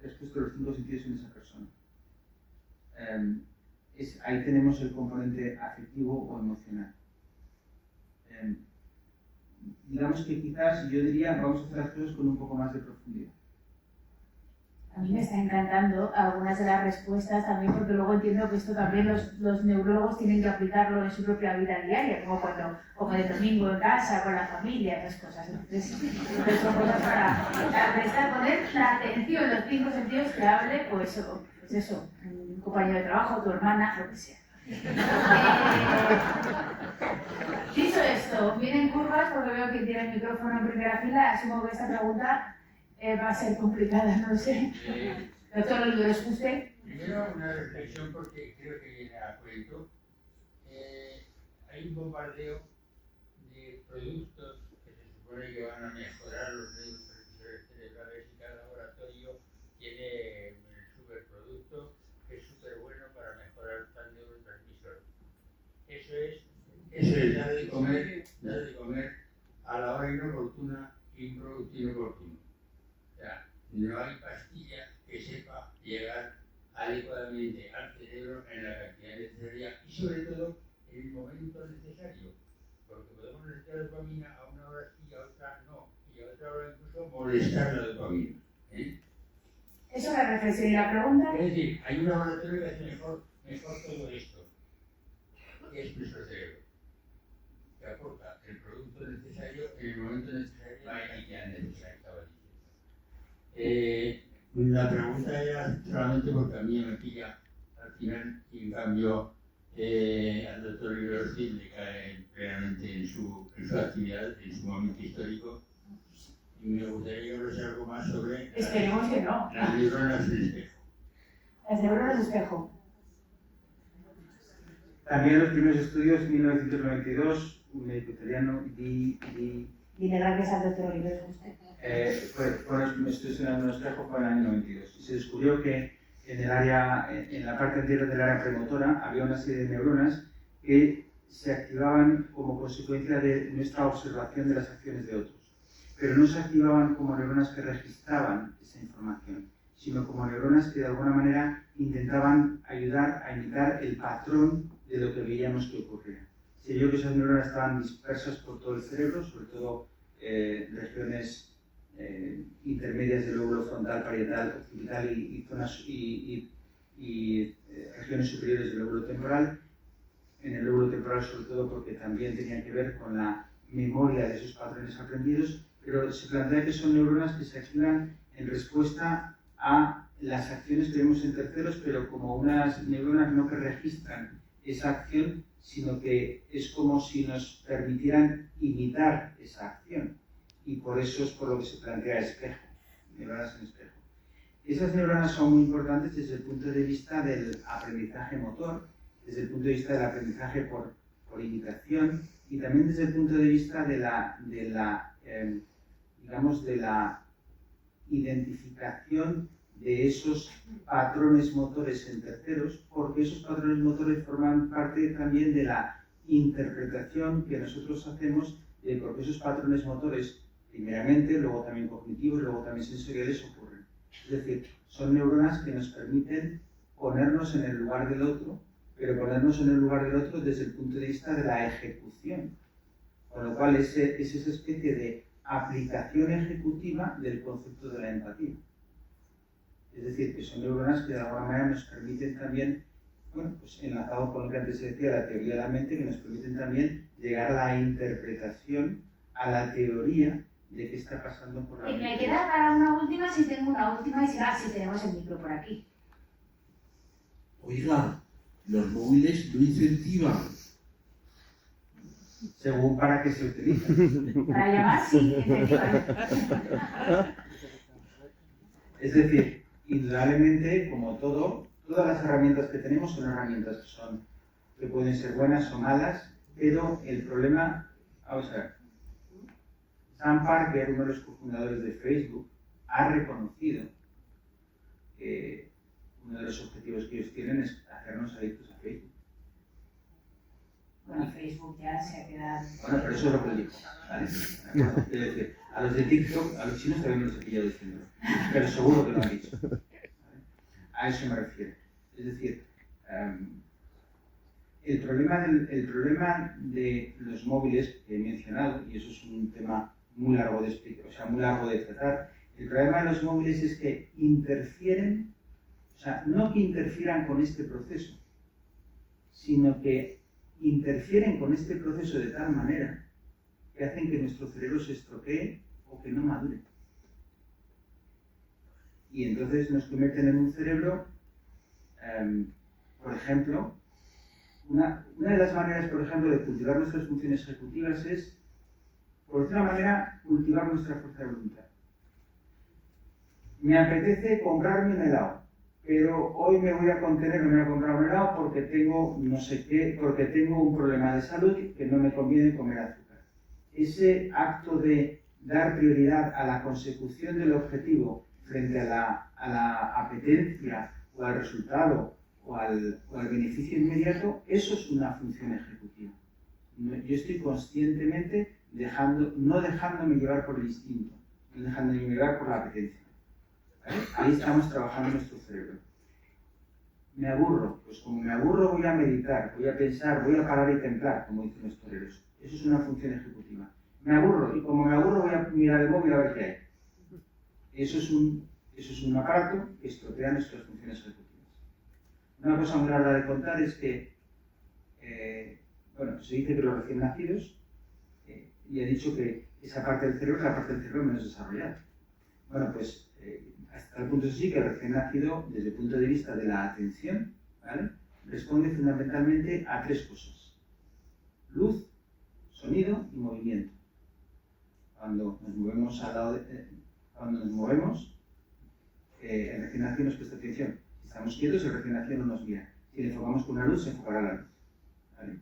Has puesto los 5 sentidos en esa persona. Ahí tenemos el componente afectivo o emocional. Digamos que quizás yo diría vamos a hacer las cosas con un poco más de profundidad. A mí me está encantando algunas de las respuestas también, porque luego entiendo que esto también los neurólogos tienen que aplicarlo en su propia vida diaria, como de domingo en casa, con la familia, esas cosas. Entonces son cosas para prestar, poner la atención, los 5 sentidos que hable, pues eso, un compañero de trabajo, tu hermana, lo que sea. Dicho esto, vienen curvas porque veo que tiene el micrófono en primera fila, asumo que esta pregunta va a ser complicada, no sé. Doctor Oliveros, ¿usted? Primero una reflexión porque creo que viene a cuento. Hay un bombardeo de productos que se supone que van a mejorar los neurotransmisores cerebrales y cada laboratorio tiene el superproducto que es súper bueno para mejorar tal neurotransmisor. Eso es dar de comer a la hora inoportuna y un producto inoportuno. No hay pastilla que sepa llegar adecuadamente al cerebro en la cantidad necesaria y sobre todo en el momento necesario, porque podemos necesitar dopamina a una hora sí, a otra no, y a otra ahora incluso molestar la dopamina. Eso es la reflexión. ¿Y la pregunta? Es decir, hay un laboratorio que hace mejor todo esto, que es nuestro cerebro, que aporta el producto necesario en el momento necesario y que es necesario. La pregunta era solamente porque a mí me pilla al final y en cambio al doctor Liberossi le cae plenamente en su actividad, en su momento histórico. Y me gustaría que hablase algo más sobre Esperemos que no. las neuronas del espejo. El cerebro del espejo. También los primeros estudios, 1992, un médico italiano, Dile gracias al doctor Oliveros usted. fueron estudios en el espejo fue en el año 92. Y se descubrió que en la parte anterior del área premotora había una serie de neuronas que se activaban como consecuencia de nuestra observación de las acciones de otros. Pero no se activaban como neuronas que registraban esa información, sino como neuronas que de alguna manera intentaban ayudar a imitar el patrón de lo que veíamos que ocurría. Se vio que esas neuronas estaban dispersas por todo el cerebro, sobre todo regiones intermedias del lóbulo frontal, parietal, occipital y regiones superiores del lóbulo temporal. En el lóbulo temporal sobre todo porque también tenían que ver con la memoria de esos patrones aprendidos, pero se plantea que son neuronas que se activan en respuesta a las acciones que vemos en terceros, pero como unas neuronas no que registran esa acción, sino que es como si nos permitieran imitar esa acción. Y por eso es por lo que se plantea espejo, neuronas en espejo. Esas neuronas son muy importantes desde el punto de vista del aprendizaje motor, desde el punto de vista del aprendizaje por imitación y también desde el punto de vista de la identificación de esos patrones motores en terceros, porque esos patrones motores forman parte también de la interpretación que nosotros hacemos de por qué esos patrones motores, primeramente, luego también cognitivos, luego también sensoriales, ocurren. Es decir, son neuronas que nos permiten ponernos en el lugar del otro, pero ponernos en el lugar del otro desde el punto de vista de la ejecución. Con lo cual es esa especie de aplicación ejecutiva del concepto de la empatía. Es decir, que son neuronas que de alguna manera nos permiten también, bueno, pues enlazado con lo que antes se decía, la teoría de la mente, que nos permiten también llegar a la interpretación, a la teoría de qué está pasando por la mente. Y me queda para una última, si tengo una última, y si tenemos el micro por aquí. Oiga, los móviles no incentivan. Según para qué se utilizan. Para llamar, sí, efectivamente. Es decir, indudablemente, como todo, todas las herramientas que tenemos son herramientas que pueden ser buenas o malas, pero el problema, vamos a ver, Sam Parker, uno de los cofundadores de Facebook, ha reconocido que uno de los objetivos que ellos tienen es hacernos adictos a Facebook. Bueno, Facebook ya se ha quedado... Bueno, pero eso es lo que digo, ¿vale? Es decir, a los de TikTok, a los chinos también los he pillado diciendo, pero seguro que lo han dicho. ¿Vale? A eso me refiero. Es decir, el problema de los móviles que he mencionado, y eso es un tema muy largo de explicar, o sea, muy largo de tratar, el problema de los móviles es que interfieren, o sea, no que interfieran con este proceso, sino que interfieren con este proceso de tal manera que hacen que nuestro cerebro se estropee o que no madure. Y entonces nos convierten en un cerebro, por ejemplo, una de las maneras, por ejemplo, de cultivar nuestras funciones ejecutivas es, por decirlo de una manera, cultivar nuestra fuerza de voluntad. Me apetece comprarme un helado, pero hoy me voy a contener, no me voy a comprar un helado porque tengo no sé qué, porque tengo un problema de salud que no me conviene comer azúcar. Ese acto de dar prioridad a la consecución del objetivo frente a la apetencia o al resultado o al beneficio inmediato, eso es una función ejecutiva. Yo estoy conscientemente no dejándome llevar por el instinto, no dejándome llevar por la apetencia. ¿Vale? Ahí estamos trabajando nuestro cerebro. Me aburro, pues como me aburro voy a meditar, voy a pensar, voy a parar y templar, como dicen los toreros. Eso es una función ejecutiva. me aburro, y como me aburro voy a mirar el móvil a ver qué hay. Eso es un aparato que estropea nuestras funciones ejecutivas. Una cosa muy rara de contar es que, se dice que los recién nacidos, y he dicho que esa parte del cerebro es la parte del cerebro menos desarrollada. Bueno, pues hasta el punto es así que el recién nacido, desde el punto de vista de la atención, ¿vale?, responde fundamentalmente a 3 cosas: luz, sonido y movimiento. Cuando nos movemos el recién nacido nos presta atención. Si estamos quietos, el recién nacido no nos mira. Si le enfocamos con una luz, se enfocará la luz. ¿Vale?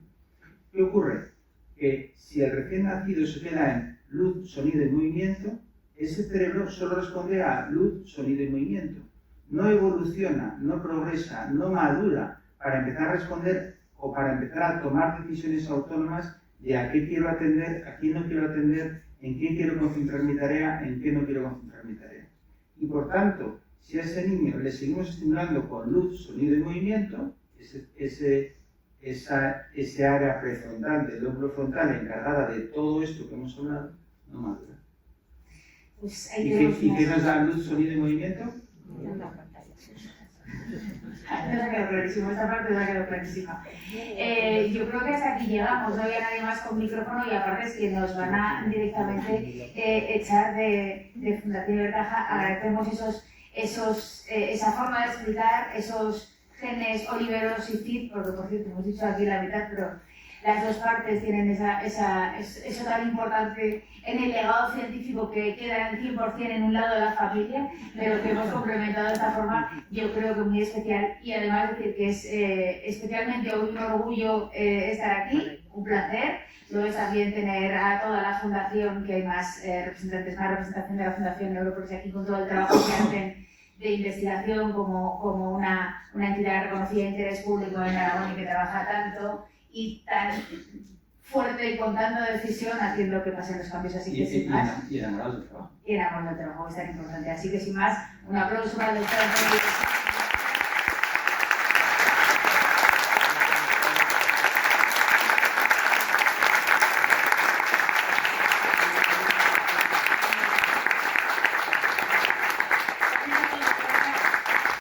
¿Qué ocurre? Que si el recién nacido se queda en luz, sonido y movimiento, ese cerebro solo responde a luz, sonido y movimiento. No evoluciona, no progresa, no madura para empezar a responder o para empezar a tomar decisiones autónomas de a qué quiero atender, a quién no quiero atender, en qué quiero concentrar mi tarea, en qué no quiero concentrar mi tarea. Y por tanto, si a ese niño le seguimos estimulando con luz, sonido y movimiento, ese área prefrontal del lóbulo frontal encargada de todo esto que hemos hablado, no madura. Pues ¿Y qué nos da luz, sonido y movimiento? Nos ha quedado clarísimo, esta parte nos ha quedado clarísima. Yo creo que hasta aquí llegamos, no había nadie más con micrófono y aparte es que nos van a directamente echar de Fundación Ibercaja. Agradecemos esa forma de explicar esos genes Oliveros y Cid, porque por cierto hemos dicho aquí la mitad, pero las dos partes tienen eso tan importante en el legado científico que queda al 100% en un lado de la familia, pero que hemos complementado de esta forma, yo creo que muy especial, y además decir que es especialmente hoy un orgullo estar aquí, un placer. Lo es también tener a toda la fundación, que hay más representación de la Fundación Neuroproxy aquí con todo el trabajo que hacen de investigación como una entidad reconocida de interés público en Aragón y que trabaja tanto y tan fuerte y con tanta decisión haciendo que pasen los cambios. Así que sin más. Y enamorados del trabajo. Y enamorados del trabajo, que es tan importante. Así que sin más, un aplauso para el doctor.